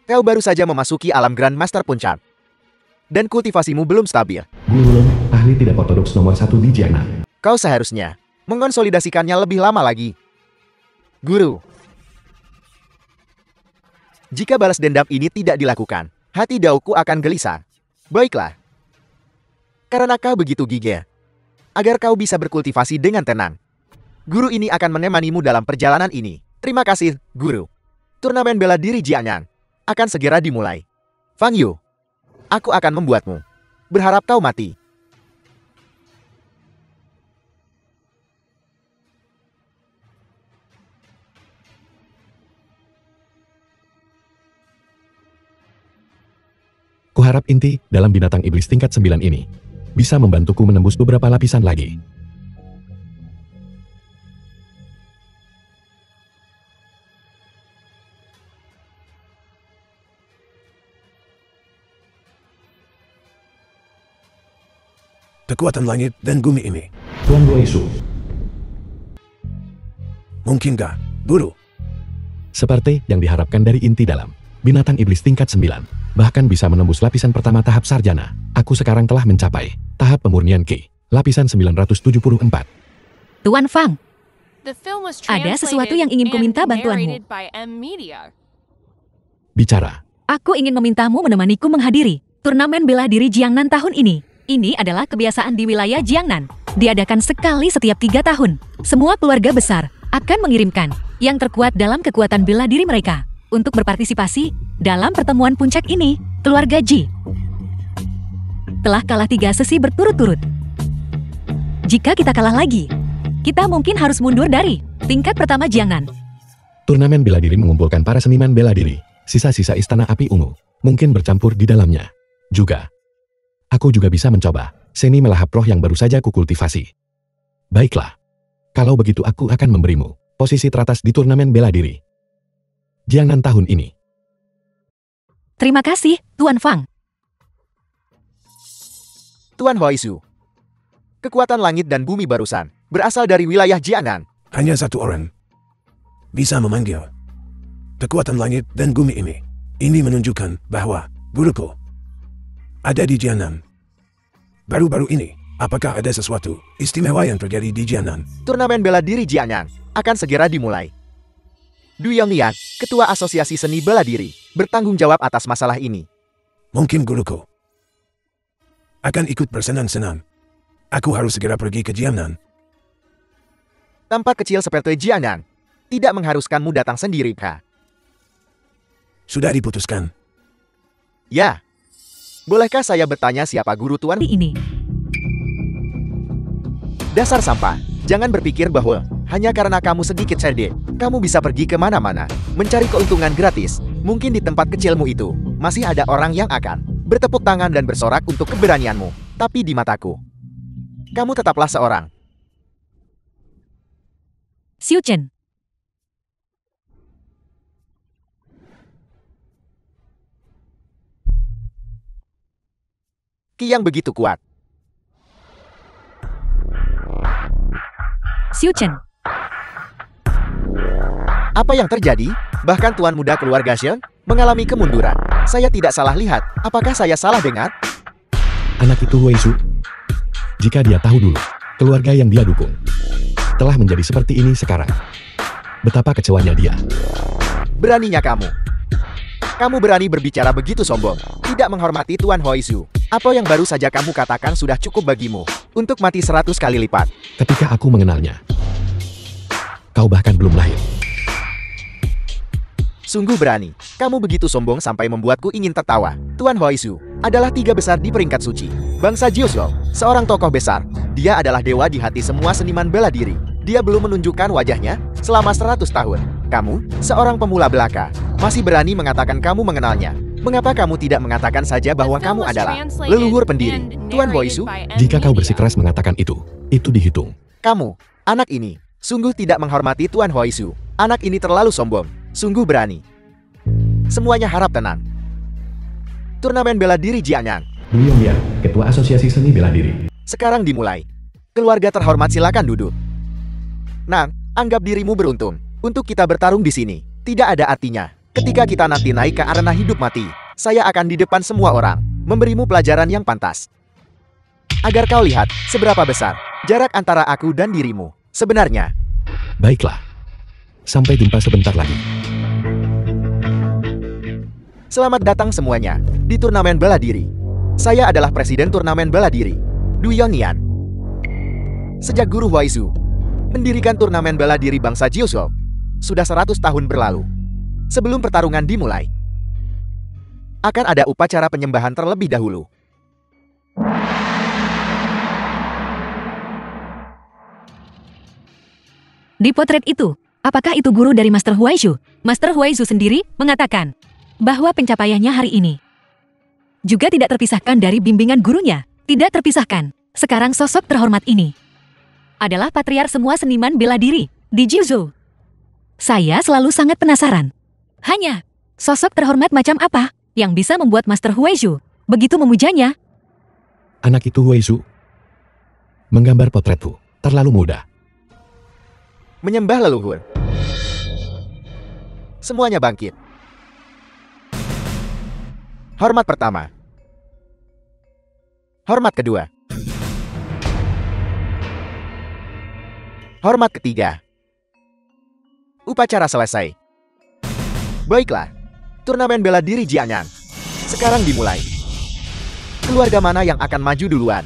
Kau baru saja memasuki alam Grandmaster Puncak. Dan kultivasimu belum stabil. Guru Long, ahli tidak ortodoks nomor 1 di Jiangnan. Kau seharusnya mengonsolidasikannya lebih lama lagi. Guru. Jika balas dendam ini tidak dilakukan, hati Daoku akan gelisah. Baiklah. Karena kau begitu gigih. Agar kau bisa berkultivasi dengan tenang. Guru ini akan menemanimu dalam perjalanan ini. Terima kasih, Guru. Turnamen bela diri Jiangnan akan segera dimulai. Fang Yu, aku akan membuatmu berharap kau mati. Kuharap inti dalam binatang iblis tingkat 9 ini bisa membantuku menembus beberapa lapisan lagi. Kekuatan langit dan bumi ini. Tuan Guaisu, Mungkinkah, Guru? seperti yang diharapkan dari inti dalam binatang iblis tingkat 9, bahkan bisa menembus lapisan pertama tahap sarjana. Aku sekarang telah mencapai tahap pemurnian Ki, lapisan 974. Tuan Fang, The film was Ada sesuatu yang translated ingin kuminta and bantuanmu. narrated by M Media. Bicara. aku ingin memintamu menemaniku menghadiri turnamen bela diri Jiangnan tahun ini. Ini adalah kebiasaan di wilayah Jiangnan. Diadakan sekali setiap 3 tahun. Semua keluarga besar akan mengirimkan yang terkuat dalam kekuatan bela diri mereka untuk berpartisipasi dalam pertemuan puncak ini. Keluarga Ji telah kalah 3 sesi berturut-turut. Jika kita kalah lagi, kita mungkin harus mundur dari tingkat pertama Jiangnan. Turnamen bela diri mengumpulkan para seniman bela diri. Sisa-sisa istana api ungu mungkin bercampur di dalamnya. Juga, aku juga bisa mencoba seni melahap roh yang baru saja kukultivasi. Baiklah. Kalau begitu aku akan memberimu posisi teratas di turnamen bela diri Jiangnan tahun ini. Terima kasih, Tuan Fang. Tuan Huaisu. Kekuatan langit dan bumi barusan berasal dari wilayah Jiangnan. Hanya satu orang bisa memanggil kekuatan langit dan bumi ini. Ini menunjukkan bahwa guruku ada di Jiangnan. Baru-baru ini, apakah ada sesuatu istimewa yang terjadi di Jiangnan? Turnamen bela diri Jiangnan akan segera dimulai. Du Yonglian, Ketua Asosiasi Seni Bela Diri, bertanggung jawab atas masalah ini. Mungkin guruku akan ikut bersenang-senang. Aku harus segera pergi ke Jiangnan. Tempat kecil seperti Jiangnan tidak mengharuskanmu datang sendiri, Kak. Sudah diputuskan. Ya. Bolehkah saya bertanya siapa guru Tuan? Ini. Dasar sampah. Jangan berpikir bahwa hanya karena kamu sedikit cerdik, kamu bisa pergi kemana-mana, mencari keuntungan gratis. Mungkin di tempat kecilmu itu, masih ada orang yang akan bertepuk tangan dan bersorak untuk keberanianmu. Tapi di mataku, kamu tetaplah seorang. Xiu Chen. Ki yang begitu kuat. Xiu Chen. Apa yang terjadi? Bahkan tuan muda keluarga Shen mengalami kemunduran. Saya tidak salah lihat. Apakah saya salah dengar? Anak itu Weisu. Jika dia tahu dulu, keluarga yang dia dukung telah menjadi seperti ini sekarang. Betapa kecewanya dia. Beraninya kamu. Kamu berani berbicara begitu sombong, tidak menghormati Tuan Huaisu. Apa yang baru saja kamu katakan sudah cukup bagimu untuk mati 100 kali lipat. Ketika aku mengenalnya, kau bahkan belum lahir. Sungguh berani. Kamu begitu sombong sampai membuatku ingin tertawa. Tuan Huaisu adalah 3 besar di peringkat suci. Bangsa Jiuzhou, seorang tokoh besar. Dia adalah dewa di hati semua seniman bela diri. Dia belum menunjukkan wajahnya selama 100 tahun. Kamu, seorang pemula belaka, masih berani mengatakan kamu mengenalnya. Mengapa kamu tidak mengatakan saja bahwa The film kamu was adalah translated leluhur pendiri, and Tuan narrated Huaizu? by M. Jika kau Media. bersikeras mengatakan itu dihitung. Kamu, anak ini, sungguh tidak menghormati Tuan Huaizu. Anak ini terlalu sombong, sungguh berani. Semuanya harap tenang. Turnamen bela diri Jianyang Du Yongyan, Ketua Asosiasi Seni Bela Diri. sekarang dimulai. Keluarga terhormat, silakan duduk. Nang, anggap dirimu beruntung. Untuk kita bertarung di sini, tidak ada artinya. Ketika kita nanti naik ke arena hidup mati, saya akan di depan semua orang, memberimu pelajaran yang pantas. Agar kau lihat seberapa besar jarak antara aku dan dirimu. Sebenarnya, Baiklah. Sampai jumpa sebentar lagi. selamat datang semuanya di turnamen bela diri. Saya adalah presiden turnamen bela diri, Du Yongyan. Sejak Guru Huaizu mendirikan turnamen bela diri bangsa Jiuzhou, sudah 100 tahun berlalu. Sebelum pertarungan dimulai, akan ada upacara penyembahan terlebih dahulu. Di potret itu, apakah itu guru dari Master Huaizu? Master Huaizu sendiri mengatakan bahwa pencapaiannya hari ini juga tidak terpisahkan dari bimbingan gurunya. Tidak terpisahkan. Sekarang sosok terhormat ini adalah patriark semua seniman bela diri di Jiuzhou. Saya selalu sangat penasaran. Hanya sosok terhormat macam apa yang bisa membuat Master Huaizu begitu memujanya? Anak itu Huaizu. Menggambar potretku terlalu mudah. Menyembah leluhur. Semuanya bangkit. Hormat pertama. Hormat kedua. Hormat ketiga. Upacara selesai. Baiklah, turnamen bela diri Jianyang sekarang dimulai. Keluarga mana yang akan maju duluan?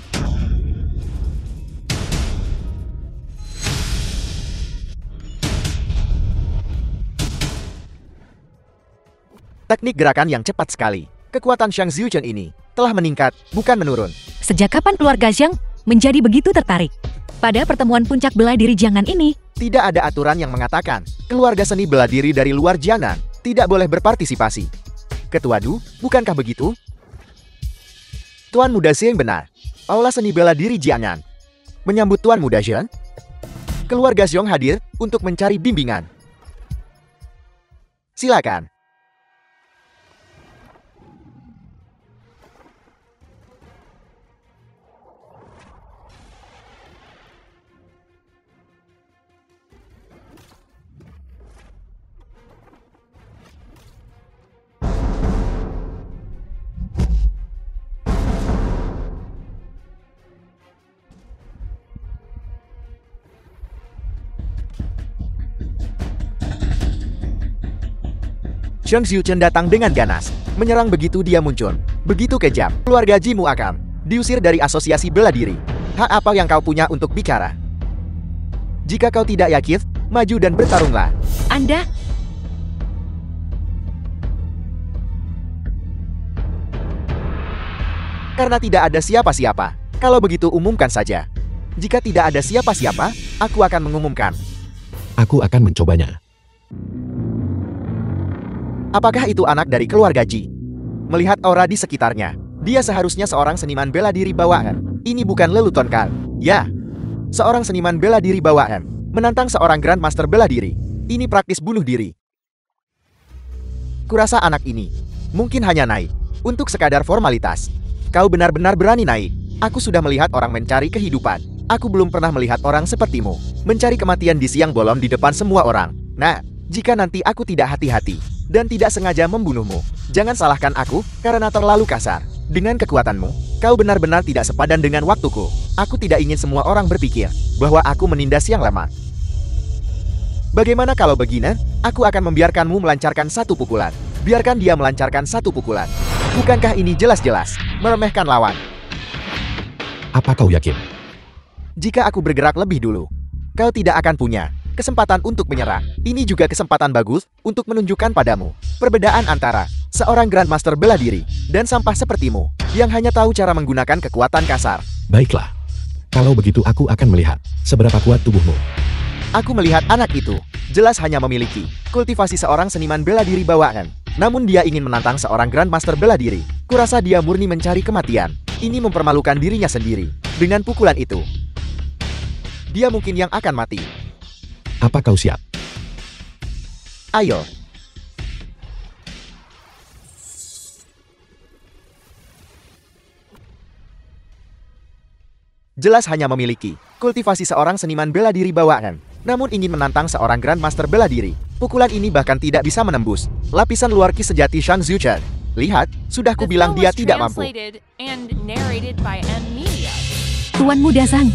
Teknik gerakan yang cepat sekali. Kekuatan Shang Xiuchen ini telah meningkat, bukan menurun. Sejak kapan keluarga Zhang menjadi begitu tertarik pada pertemuan puncak bela diri Jiangnan ini? Tidak ada aturan yang mengatakan keluarga seni bela diri dari luar Jiangnan tidak boleh berpartisipasi. Ketua Du, bukankah begitu? Tuan Muda Zheng benar. Aula seni bela diri Jiangnan menyambut Tuan Muda Zheng. Keluarga Zhong hadir untuk mencari bimbingan. Silakan. Shang Xiuchen datang dengan ganas, menyerang begitu dia muncul. Begitu kejam, keluarga Jimu akan diusir dari asosiasi bela diri. Hak apa yang kau punya untuk bicara? Jika kau tidak yakin, maju dan bertarunglah. Anda Karena tidak ada siapa-siapa. Kalau begitu umumkan saja. Jika tidak ada siapa-siapa, aku akan mengumumkan. Aku akan mencobanya. Apakah itu anak dari keluarga Ji? Melihat aura di sekitarnya, dia seharusnya seorang seniman bela diri bawaan. Ini bukan leluton kan? Ya, seorang seniman bela diri bawaan menantang seorang Grandmaster bela diri. Ini praktis bunuh diri. Kurasa anak ini mungkin hanya naik untuk sekadar formalitas. Kau benar-benar berani naik. Aku sudah melihat orang mencari kehidupan. Aku belum pernah melihat orang sepertimu mencari kematian di siang bolong di depan semua orang. Nah, jika nanti aku tidak hati-hati dan tidak sengaja membunuhmu, jangan salahkan aku karena terlalu kasar. Dengan kekuatanmu, kau benar-benar tidak sepadan dengan waktuku. Aku tidak ingin semua orang berpikir bahwa aku menindas yang lemah. Bagaimana kalau begini? Aku akan membiarkanmu melancarkan satu pukulan. Biarkan dia melancarkan satu pukulan. Bukankah ini jelas-jelas meremehkan lawan? Apa kau yakin? Jika aku bergerak lebih dulu, kau tidak akan punya kesempatan untuk menyerang. Ini juga kesempatan bagus untuk menunjukkan padamu perbedaan antara seorang Grandmaster bela diri dan sampah sepertimu yang hanya tahu cara menggunakan kekuatan kasar. Baiklah. Kalau begitu aku akan melihat seberapa kuat tubuhmu. Aku melihat anak itu jelas hanya memiliki kultivasi seorang seniman bela diri bawaan. Namun dia ingin menantang seorang Grandmaster bela diri. Kurasa dia murni mencari kematian. Ini mempermalukan dirinya sendiri. Dengan pukulan itu, dia mungkin yang akan mati. Apa kau siap? Ayo. Jelas hanya memiliki kultivasi seorang seniman bela diri bawaan, namun ingin menantang seorang Grandmaster bela diri. Pukulan ini bahkan tidak bisa menembus lapisan luar ki sejati Shang Zuchen. Lihat, sudah The kubilang film dia was tidak mampu. translated and narrated by M Media. Tuan Muda Zhang,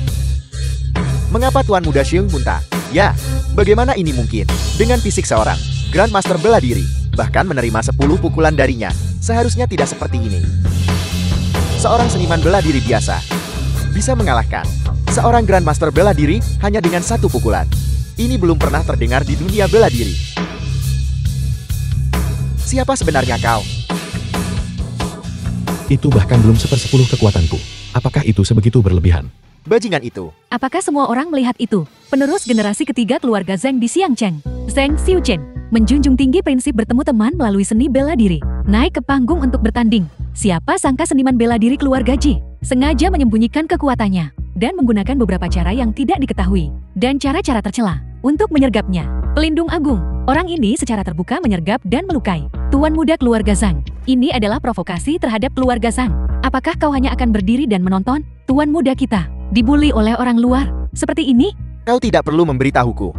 Mengapa Tuan Muda Xiong muntah? Ya, bagaimana ini mungkin? Dengan fisik seorang Grandmaster bela diri, bahkan menerima 10 pukulan darinya, seharusnya tidak seperti ini. Seorang seniman bela diri biasa bisa mengalahkan seorang Grandmaster bela diri hanya dengan 1 pukulan. Ini belum pernah terdengar di dunia bela diri. Siapa sebenarnya kau? Itu bahkan belum 1/10 kekuatanku. Apakah itu sebegitu berlebihan? Bajingan itu. apakah semua orang melihat itu? Penerus generasi ketiga keluarga Zhang di Xiangcheng, Zhang Xiuchen, menjunjung tinggi prinsip bertemu teman melalui seni bela diri. Naik ke panggung untuk bertanding. Siapa sangka seniman bela diri keluarga Ji sengaja menyembunyikan kekuatannya dan menggunakan beberapa cara yang tidak diketahui dan cara-cara tercela untuk menyergapnya. Pelindung Agung, orang ini secara terbuka menyergap dan melukai Tuan Muda keluarga Zhang. Ini adalah provokasi terhadap keluarga Zhang. Apakah kau hanya akan berdiri dan menonton Tuan Muda kita dibully oleh orang luar seperti ini? Kau tidak perlu memberitahuku.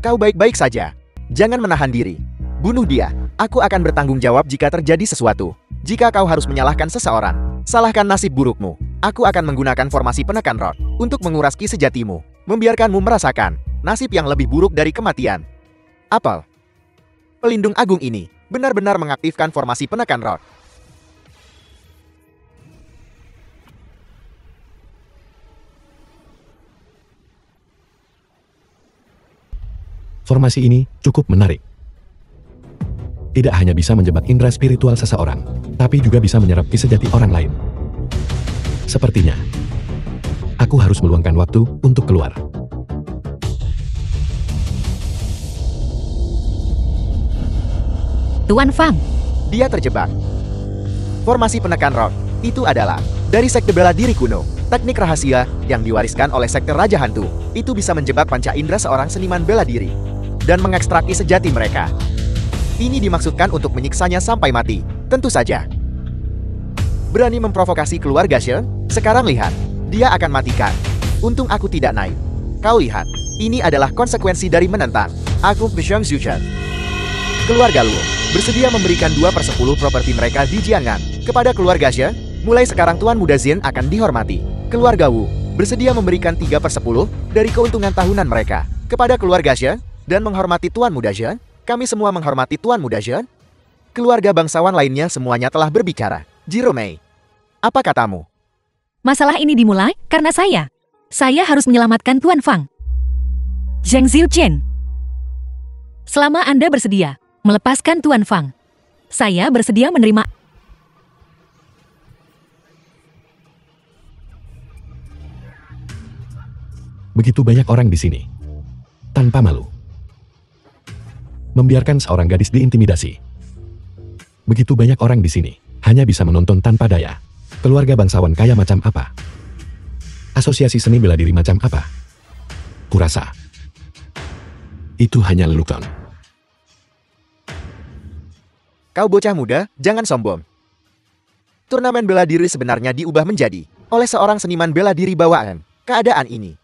Kau baik-baik saja. Jangan menahan diri. Bunuh dia. Aku akan bertanggung jawab jika terjadi sesuatu. Jika kau harus menyalahkan seseorang, salahkan nasib burukmu. Aku akan menggunakan formasi penekan rod untuk menguras ki sejatimu, membiarkanmu merasakan nasib yang lebih buruk dari kematian. Apel. Pelindung agung ini benar-benar mengaktifkan formasi penekan rod. Formasi ini cukup menarik. Tidak hanya bisa menjebak indera spiritual seseorang, tapi juga bisa menyerap ki sejati orang lain. Sepertinya, aku harus meluangkan waktu untuk keluar. Tuan Fang, Dia terjebak. Formasi penekan rod itu adalah dari sekte bela diri kuno. Teknik rahasia yang diwariskan oleh sekte Raja Hantu itu bisa menjebak panca indera seorang seniman bela diri dan mengekstrak ki sejati mereka. Ini dimaksudkan untuk menyiksanya sampai mati. Tentu saja. Berani memprovokasi keluarga Xiong? Sekarang lihat, dia akan matikan. Untung aku tidak naik. Kau lihat, ini adalah konsekuensi dari menentang. Aku Xiong Zuchen. Keluarga Luo bersedia memberikan 2/10 properti mereka di Jiangnan kepada keluarga Xiong. Mulai sekarang Tuan Muda Xin akan dihormati. Keluarga Wu bersedia memberikan 3/10 dari keuntungan tahunan mereka kepada keluarga Xiong dan menghormati Tuan Muda Xiong. Kami semua menghormati Tuan Muda Xiong. Keluarga bangsawan lainnya semuanya telah berbicara. Jiromei, apa katamu? masalah ini dimulai karena saya. Saya harus menyelamatkan Tuan Fang. Zhang Xiuchen, selama Anda bersedia melepaskan Tuan Fang, saya bersedia menerima. Begitu banyak orang di sini, tanpa malu, membiarkan seorang gadis diintimidasi. Begitu banyak orang di sini, hanya bisa menonton tanpa daya. Keluarga bangsawan kaya macam apa? Asosiasi seni bela diri macam apa? Kurasa, itu hanya lelucon. Kau bocah muda, jangan sombong. Turnamen bela diri sebenarnya diubah menjadi oleh seorang seniman bela diri bawaan. Keadaan ini.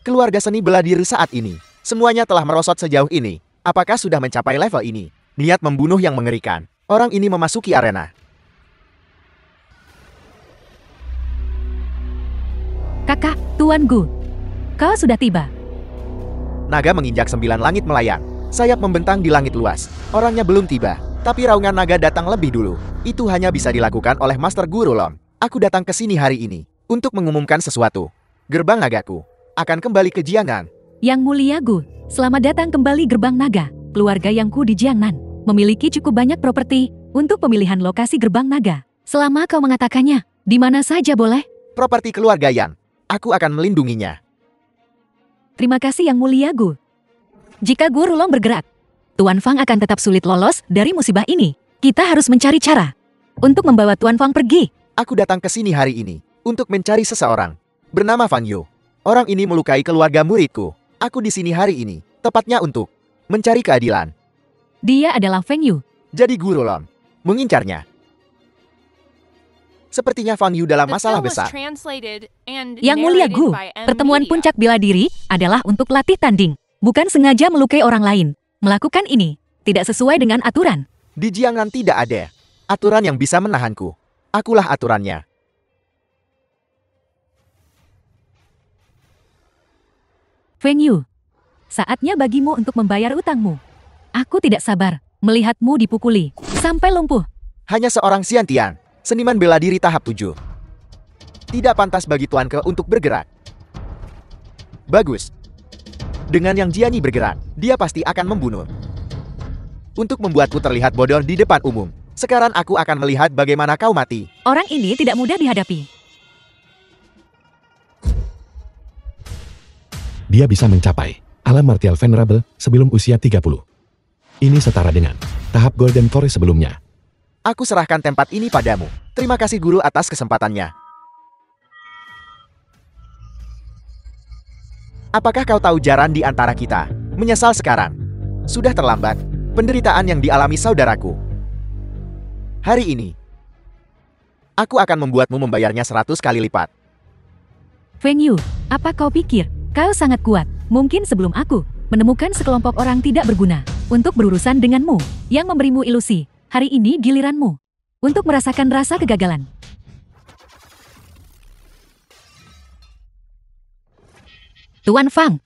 Keluarga seni bela diri saat ini, semuanya telah merosot sejauh ini. Apakah sudah mencapai level ini? Niat membunuh yang mengerikan. Orang ini memasuki arena. Kakak, Tuan Gu, kau sudah tiba. Naga menginjak 9 langit melayang. Sayap membentang di langit luas. Orangnya belum tiba, tapi raungan naga datang lebih dulu. Itu hanya bisa dilakukan oleh Master Guru Lom. Aku datang ke sini hari ini untuk mengumumkan sesuatu. Gerbang nagaku akan kembali ke Jiangnan. Yang Mulia Gu, selamat datang kembali Gerbang Naga. Keluarga Yangku di Jiangnan memiliki cukup banyak properti untuk pemilihan lokasi Gerbang Naga. Selama kau mengatakannya, di mana saja boleh. Properti keluarga Yang, aku akan melindunginya. Terima kasih Yang Mulia Gu. Jika Guru Long bergerak, Tuan Fang akan tetap sulit lolos dari musibah ini. Kita harus mencari cara untuk membawa Tuan Fang pergi. Aku datang ke sini hari ini untuk mencari seseorang bernama Fang Yu. Orang ini melukai keluarga muridku. Aku di sini hari ini tepatnya untuk mencari keadilan. Dia adalah Feng Yu. Jadi Guru Lon mengincarnya. Sepertinya Fang Yu dalam The masalah film was besar. translated and Yang mulia narrated Gu, by M pertemuan Media. puncak bela diri adalah untuk latih tanding, bukan sengaja melukai orang lain. Melakukan ini tidak sesuai dengan aturan. Di Jiangnan tidak ada aturan yang bisa menahanku. Akulah aturannya. Feng Yu, saatnya bagimu untuk membayar utangmu. Aku tidak sabar melihatmu dipukuli sampai lumpuh. Hanya seorang Xiantian, seniman bela diri tahap 7. Tidak pantas bagi Tuanke untuk bergerak. Bagus. Dengan yang Jiani bergerak, dia pasti akan membunuh. Untuk membuatku terlihat bodoh di depan umum. Sekarang aku akan melihat bagaimana kau mati. Orang ini tidak mudah dihadapi. Dia bisa mencapai alam martial venerable sebelum usia 30. Ini setara dengan tahap Golden Forest sebelumnya. Aku serahkan tempat ini padamu. Terima kasih guru atas kesempatannya. Apakah kau tahu jaran di antara kita? Menyesal sekarang. Sudah terlambat. Penderitaan yang dialami saudaraku. Hari ini, aku akan membuatmu membayarnya 100 kali lipat. Feng Yu, apa kau pikir kau sangat kuat? Mungkin sebelum aku menemukan sekelompok orang tidak berguna untuk berurusan denganmu yang memberimu ilusi. Hari ini giliranmu untuk merasakan rasa kegagalan. Tuan Fang,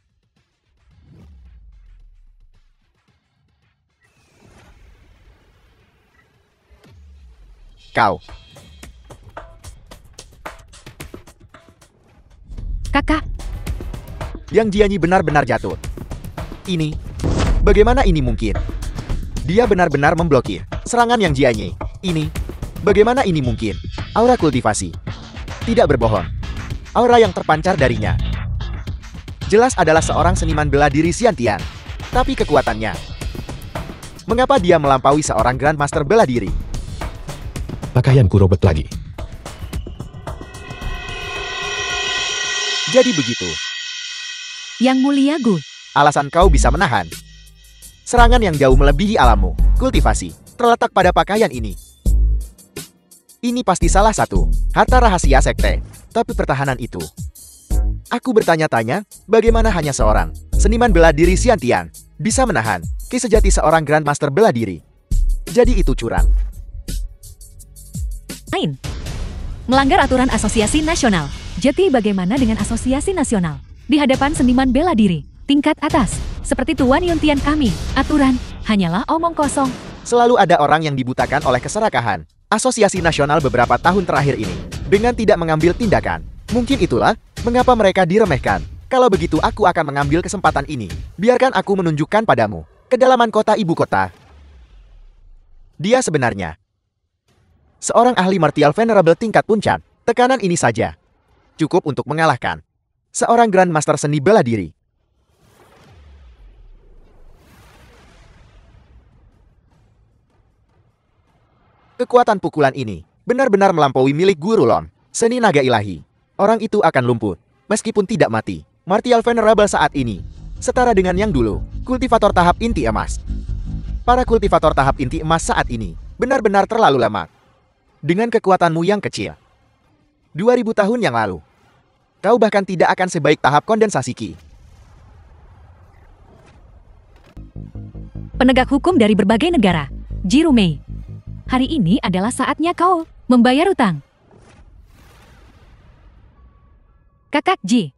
Kau, kakak, yang Jiani benar-benar jatuh. Ini, bagaimana ini mungkin? Dia benar-benar memblokir serangan yang Jiani. Ini, bagaimana ini mungkin? Aura kultivasi. Tidak berbohong. Aura yang terpancar darinya jelas adalah seorang seniman bela diri Xiantian. Tapi kekuatannya, mengapa dia melampaui seorang Grandmaster bela diri? Pakaianku robek lagi. Jadi begitu, yang mulia Gu. alasan kau bisa menahan serangan yang jauh melebihi alammu. Kultivasi terletak pada pakaian ini. Ini pasti salah satu harta rahasia sekte. Tapi pertahanan itu, aku bertanya-tanya, bagaimana hanya seorang seniman bela diri Xiantian bisa menahan ki sejati seorang Grandmaster bela diri? Jadi itu curang. Lain. Melanggar aturan asosiasi nasional. Jadi bagaimana dengan asosiasi nasional? Di hadapan seniman bela diri tingkat atas, seperti Tuan Yuntian kami, aturan hanyalah omong kosong. Selalu ada orang yang dibutakan oleh keserakahan asosiasi nasional beberapa tahun terakhir ini dengan tidak mengambil tindakan. Mungkin itulah mengapa mereka diremehkan. Kalau begitu aku akan mengambil kesempatan ini. Biarkan aku menunjukkan padamu kedalaman kota ibu kota. Dia sebenarnya seorang ahli martial venerable tingkat puncak. Tekanan ini saja cukup untuk mengalahkan seorang Grandmaster seni bela diri. Kekuatan pukulan ini benar-benar melampaui milik Guru Lon, seni naga ilahi. Orang itu akan lumpuh, meskipun tidak mati. Martial venerable saat ini setara dengan yang dulu, kultivator tahap inti emas. Para kultivator tahap inti emas saat ini benar-benar terlalu lemah. Dengan kekuatanmu yang kecil 2000 tahun yang lalu, kau bahkan tidak akan sebaik tahap kondensasi Ki. Penegak hukum dari berbagai negara, Ji Rumei. Hari ini adalah saatnya kau membayar utang. Kakak Ji.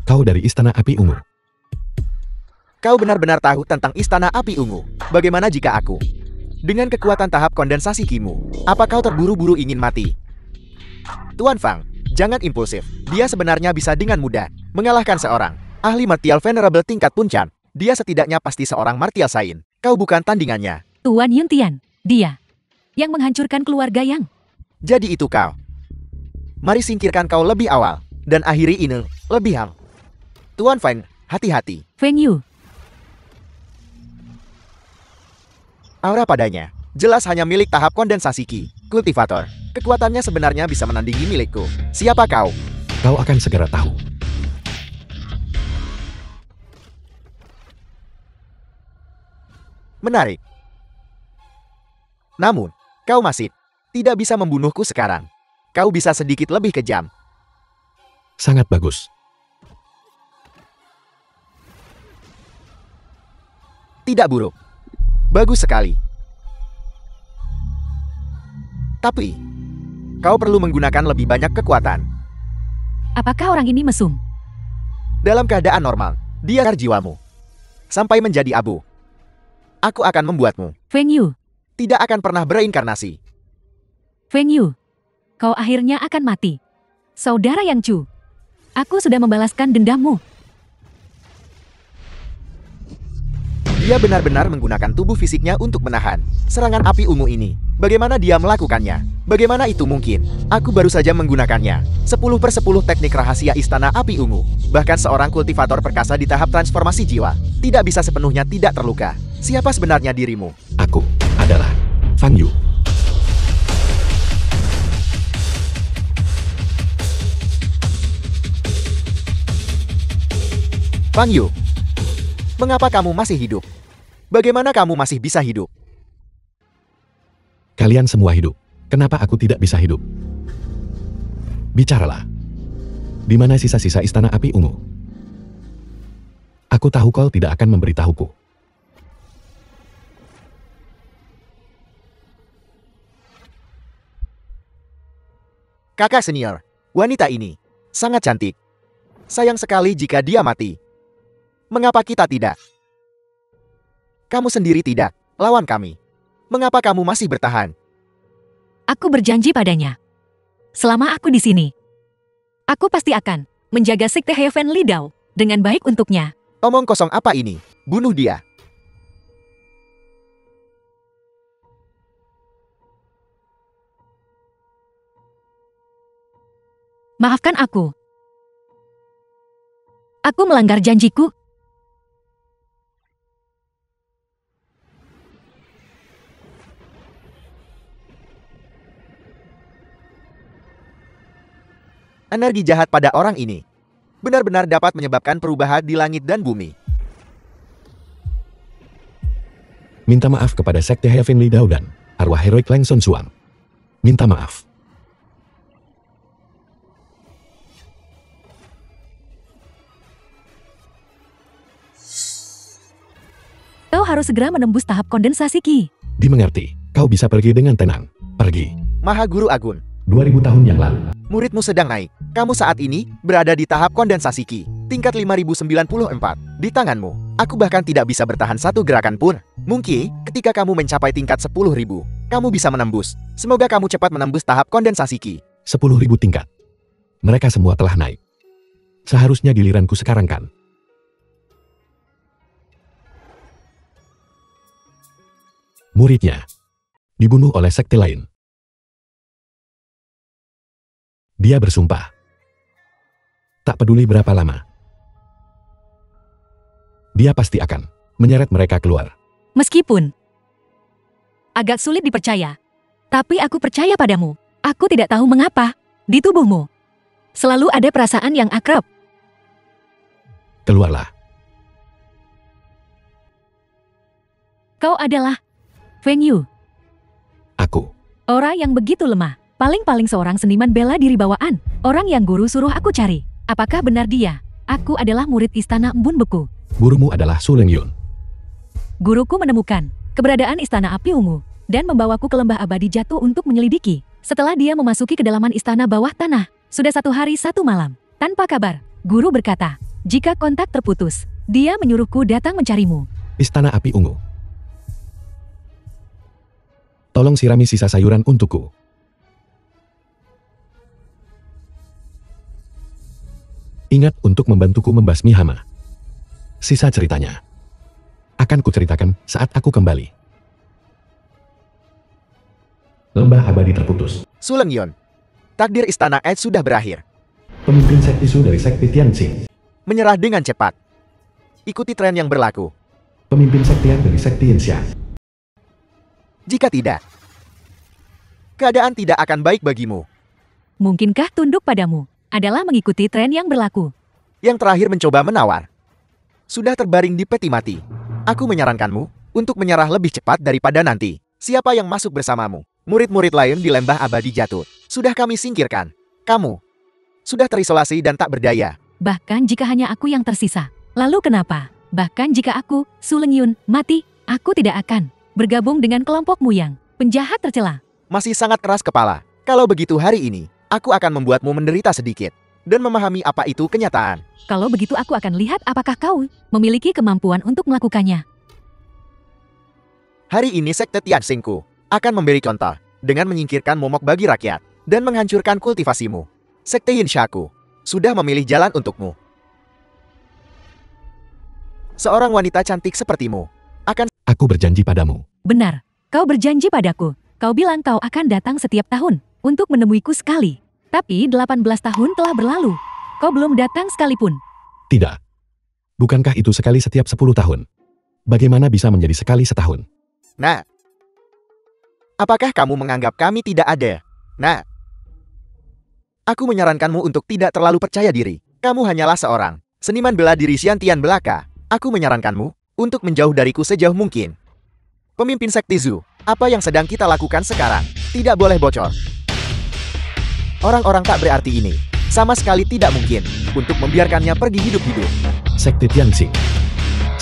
Kau dari Istana Api Ungu. Kau benar-benar tahu tentang Istana Api Ungu. Bagaimana jika aku, dengan kekuatan tahap kondensasi Kimu, apa kau terburu-buru ingin mati? Tuan Fang, jangan impulsif. Dia sebenarnya bisa dengan mudah mengalahkan seorang ahli martial venerable tingkat puncak. Dia setidaknya pasti seorang martial sain. Kau bukan tandingannya. Tuan Yuntian, dia yang menghancurkan keluarga Yang. Jadi itu kau. Mari singkirkan kau lebih awal dan akhiri ini. Lebih hang. Tuan Feng, hati-hati. Feng Yu, Aura padanya jelas hanya milik tahap kondensasi Qi. Kultivator. Kekuatannya sebenarnya bisa menandingi milikku. Siapa kau? Kau akan segera tahu. Menarik. Namun, kau masih tidak bisa membunuhku sekarang. Kau bisa sedikit lebih kejam. Sangat bagus. Tidak buruk. Bagus sekali. Tapi, kau perlu menggunakan lebih banyak kekuatan. apakah orang ini mesum? Dalam keadaan normal, dia bakar jiwamu. Sampai menjadi abu. Aku akan membuatmu Feng Yu, tidak akan pernah bereinkarnasi. Feng Yu, kau akhirnya akan mati. Saudara Yang Chu, aku sudah membalaskan dendammu. Dia benar-benar menggunakan tubuh fisiknya untuk menahan serangan api ungu ini. Bagaimana dia melakukannya? Bagaimana itu mungkin? Aku baru saja menggunakannya. 10/10 teknik rahasia Istana Api Ungu. Bahkan seorang kultivator perkasa di tahap transformasi jiwa tidak bisa sepenuhnya tidak terluka. Siapa sebenarnya dirimu? Aku adalah Fang Yu. Fang Yu. Mengapa kamu masih hidup? Bagaimana kamu masih bisa hidup? Kalian semua hidup. Kenapa aku tidak bisa hidup? Bicaralah. Di mana sisa-sisa Istana Api Ungu? Aku tahu kau tidak akan memberitahuku. Kakak senior, wanita ini sangat cantik. Sayang sekali jika dia mati. Mengapa kita tidak? Kamu sendiri tidak lawan kami. Mengapa kamu masih bertahan? Aku berjanji padanya. Selama aku di sini, aku pasti akan menjaga Sekte Heavenly Dao dengan baik untuknya. Omong kosong apa ini? Bunuh dia. Maafkan aku. Aku melanggar janjiku. Energi jahat pada orang ini benar-benar dapat menyebabkan perubahan di langit dan bumi. Minta maaf kepada Sekte Heavenly Dao dan arwah heroik Leng Son Suang. Minta maaf. Kau harus segera menembus tahap kondensasi Qi. Dimengerti. Kau bisa pergi dengan tenang. Pergi. Maha Guru Agun, 2000 tahun yang lalu. muridmu sedang naik. Kamu saat ini berada di tahap kondensasi Qi, tingkat 5094. Di tanganmu, aku bahkan tidak bisa bertahan satu gerakan pun. Mungkin, ketika kamu mencapai tingkat 10.000, kamu bisa menembus. Semoga kamu cepat menembus tahap kondensasi Qi. 10.000 tingkat. Mereka semua telah naik. Seharusnya giliranku sekarang kan? Muridnya dibunuh oleh sekte lain. Dia bersumpah. Tak peduli berapa lama. Dia pasti akan menyeret mereka keluar. Meskipun agak sulit dipercaya, tapi aku percaya padamu. Aku tidak tahu mengapa di tubuhmu selalu ada perasaan yang akrab. Keluarlah. Kau adalah Feng Yu, Aku. orang yang begitu lemah. Paling-paling seorang seniman bela diri bawaan. Orang yang guru suruh aku cari. Apakah benar dia? Aku adalah murid Istana Embun Beku. Gurumu adalah Su Lengyun. Guruku menemukan keberadaan Istana Api Ungu dan membawaku ke lembah abadi jatuh untuk menyelidiki. Setelah dia memasuki kedalaman istana bawah tanah, sudah 1 hari 1 malam. Tanpa kabar, guru berkata, jika kontak terputus, dia menyuruhku datang mencarimu. Istana Api Ungu. Tolong sirami sisa sayuran untukku. Ingat untuk membantuku membasmi hama. Sisa ceritanya akan kuceritakan saat aku kembali. Lembah abadi terputus. Su Lengyon, takdir Istana Ed sudah berakhir. Pemimpin sekti Su dari sekti Tianxing. Menyerah dengan cepat. Ikuti tren yang berlaku. Pemimpin sekti Yang dari sekti Yinsha. Jika tidak, keadaan tidak akan baik bagimu. Mungkinkah tunduk padamu adalah mengikuti tren yang berlaku? Yang terakhir mencoba menawar. Sudah terbaring di peti mati. Aku menyarankanmu untuk menyerah lebih cepat daripada nanti. Siapa yang masuk bersamamu? Murid-murid lain di lembah abadi jatuh. Sudah kami singkirkan. Kamu sudah terisolasi dan tak berdaya. Bahkan jika hanya aku yang tersisa. Lalu kenapa? Bahkan jika aku, Su Lengyun, mati, aku tidak akan bergabung dengan kelompokmu yang penjahat tercela. Masih sangat keras kepala. Kalau begitu hari ini, aku akan membuatmu menderita sedikit dan memahami apa itu kenyataan. Kalau begitu aku akan lihat apakah kau memiliki kemampuan untuk melakukannya. Hari ini Sekte Tianxingku akan memberi contoh dengan menyingkirkan momok bagi rakyat dan menghancurkan kultivasimu. Sekte Yinshaku sudah memilih jalan untukmu. Seorang wanita cantik sepertimu akan... Aku berjanji padamu. Benar, kau berjanji padaku. Kau bilang kau akan datang setiap tahun untuk menemuiku sekali. Tapi 18 tahun telah berlalu. Kau belum datang sekalipun. Tidak. Bukankah itu sekali setiap 10 tahun? Bagaimana bisa menjadi sekali setahun? Nah, apakah kamu menganggap kami tidak ada? Nah, aku menyarankanmu untuk tidak terlalu percaya diri. Kamu hanyalah seorang seniman bela diri Xiantian belaka. Aku menyarankanmu untuk menjauh dariku sejauh mungkin. Pemimpin Sekti Zu, apa yang sedang kita lakukan sekarang tidak boleh bocor. Orang-orang tak berarti ini sama sekali tidak mungkin untuk membiarkannya pergi hidup-hidup. Sekti Tianxing.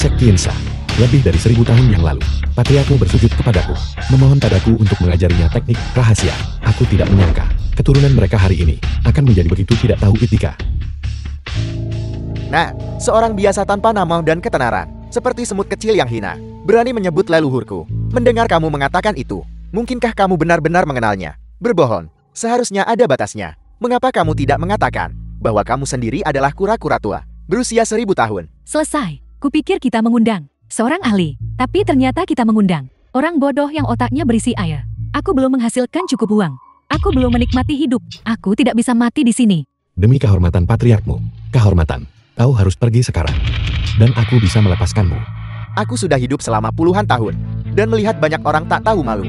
Sekti Yinsha. Lebih dari 1000 tahun yang lalu, patriarkmu bersujud kepadaku, memohon padaku untuk mengajarinya teknik rahasia. Aku tidak menyangka, keturunan mereka hari ini akan menjadi begitu tidak tahu etika. Nah, seorang biasa tanpa nama dan ketenaran, seperti semut kecil yang hina, berani menyebut leluhurku. Mendengar kamu mengatakan itu, mungkinkah kamu benar-benar mengenalnya? Berbohong, seharusnya ada batasnya. Mengapa kamu tidak mengatakan bahwa kamu sendiri adalah kura-kura tua, berusia 1000 tahun? Selesai, kupikir kita mengundang seorang ahli, tapi ternyata kita mengundang orang bodoh yang otaknya berisi air. Aku belum menghasilkan cukup uang. Aku belum menikmati hidup. Aku tidak bisa mati di sini. Demi kehormatan patriarkmu, kehormatan, kau harus pergi sekarang. Dan aku bisa melepaskanmu. Aku sudah hidup selama puluhan tahun dan melihat banyak orang tak tahu malu.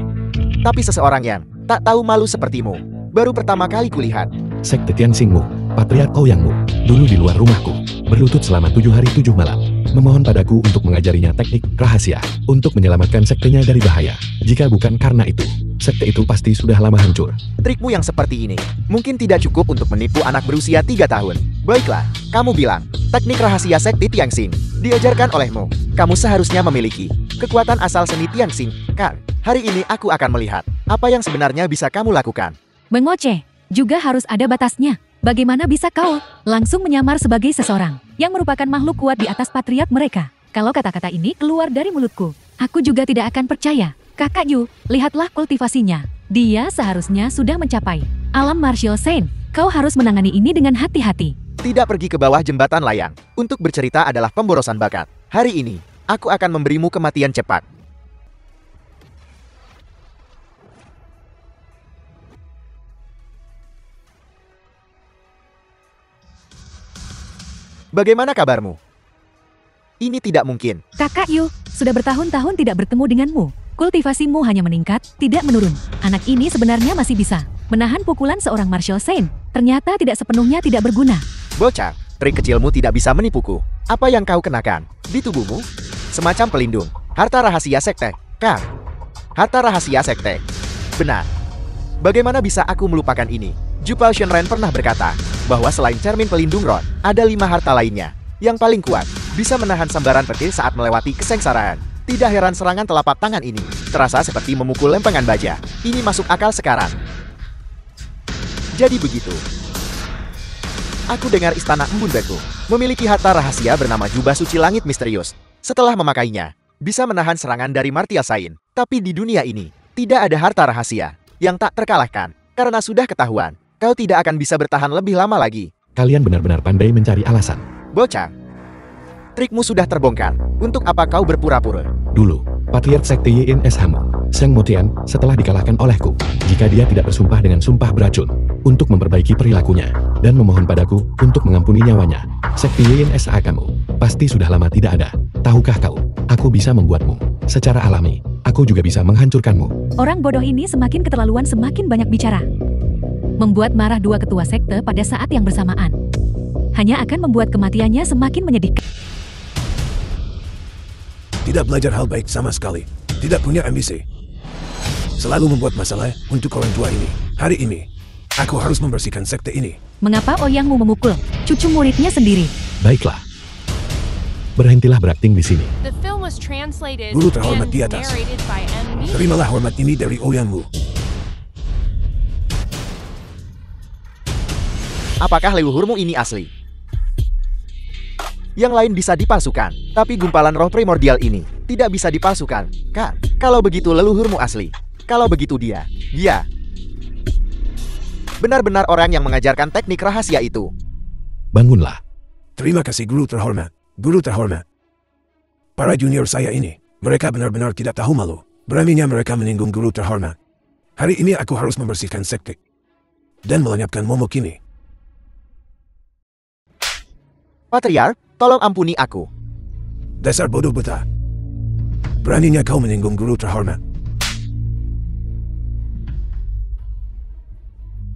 Tapi seseorang yang tak tahu malu sepertimu, baru pertama kali kulihat. Sekte Tianxingmu, patriark Ouyangmu, dulu di luar rumahku, berlutut selama 7 hari 7 malam, memohon padaku untuk mengajarinya teknik rahasia, untuk menyelamatkan sektenya dari bahaya. Jika bukan karena itu, sekte itu pasti sudah lama hancur. Trikmu yang seperti ini mungkin tidak cukup untuk menipu anak berusia 3 tahun. Baiklah, kamu bilang, teknik rahasia Sekte Tianxing diajarkan olehmu. Kamu seharusnya memiliki kekuatan asal seni Tianxing, kan? Hari ini aku akan melihat apa yang sebenarnya bisa kamu lakukan. Mengoceh juga harus ada batasnya. Bagaimana bisa kau langsung menyamar sebagai seseorang yang merupakan makhluk kuat di atas patriark mereka? Kalau kata-kata ini keluar dari mulutku, aku juga tidak akan percaya. Kakak Yu, lihatlah kultivasinya. Dia seharusnya sudah mencapai alam martial Saint. Kau harus menangani ini dengan hati-hati. Tidak pergi ke bawah jembatan layang untuk bercerita adalah pemborosan bakat. Hari ini, aku akan memberimu kematian cepat. Bagaimana kabarmu? Ini tidak mungkin. Kakak Yu, sudah bertahun-tahun tidak bertemu denganmu. Kultivasimu hanya meningkat, tidak menurun. Anak ini sebenarnya masih bisa menahan pukulan seorang martial saint. Ternyata tidak sepenuhnya tidak berguna. Bocah, trik kecilmu tidak bisa menipuku. Apa yang kau kenakan di tubuhmu? Semacam pelindung. Harta rahasia sekte. Kang. Harta rahasia sekte. Benar. Bagaimana bisa aku melupakan ini? Jupal Shenren pernah berkata bahwa selain cermin pelindung Ron, ada 5 harta lainnya. Yang paling kuat, bisa menahan sambaran petir saat melewati kesengsaraan. Tidak heran serangan telapak tangan ini terasa seperti memukul lempengan baja. Ini masuk akal sekarang. Jadi begitu. Aku dengar istana Embun Beku memiliki harta rahasia bernama jubah suci langit misterius. Setelah memakainya, bisa menahan serangan dari Martial Saint. Tapi di dunia ini, tidak ada harta rahasia yang tak terkalahkan. Karena sudah ketahuan, kau tidak akan bisa bertahan lebih lama lagi. Kalian benar-benar pandai mencari alasan. Bocah, trikmu sudah terbongkar. Untuk apa kau berpura-pura? Dulu, Patriark Sekte YNS Hamu, Sang Motian, setelah dikalahkan olehku, jika dia tidak bersumpah dengan sumpah beracun, untuk memperbaiki perilakunya, dan memohon padaku untuk mengampuni nyawanya, Sekte YNS kamu, pasti sudah lama tidak ada. Tahukah kau, aku bisa membuatmu, secara alami, aku juga bisa menghancurkanmu. Orang bodoh ini semakin keterlaluan semakin banyak bicara. Membuat marah dua ketua sekte pada saat yang bersamaan. Hanya akan membuat kematiannya semakin menyedihkan. Tidak belajar hal baik sama sekali. Tidak punya ambisi. Selalu membuat masalah untuk orang tua ini. Hari ini, aku harus membersihkan sekte ini. Mengapa Ouyangmu memukul cucu muridnya sendiri? Baiklah. Berhentilah berakting di sini. The film was translated Guru terhormat and di atas. narrated by M. Media. Terimalah hormat ini dari Ouyangmu. Apakah leluhurmu ini asli? Yang lain bisa dipalsukan, tapi gumpalan roh primordial ini tidak bisa dipalsukan, kan? Kalau begitu leluhurmu asli. Kalau begitu dia. Benar-benar orang yang mengajarkan teknik rahasia itu. Bangunlah. Terima kasih guru terhormat. Guru terhormat. Para junior saya ini, mereka benar-benar tidak tahu malu. Beraninya mereka meninggung guru terhormat. Hari ini aku harus membersihkan sekte. Dan melenyapkan momok ini. Patriark, tolong ampuni aku. Dasar bodoh buta. Beraninya kau meninggung guru terhormat.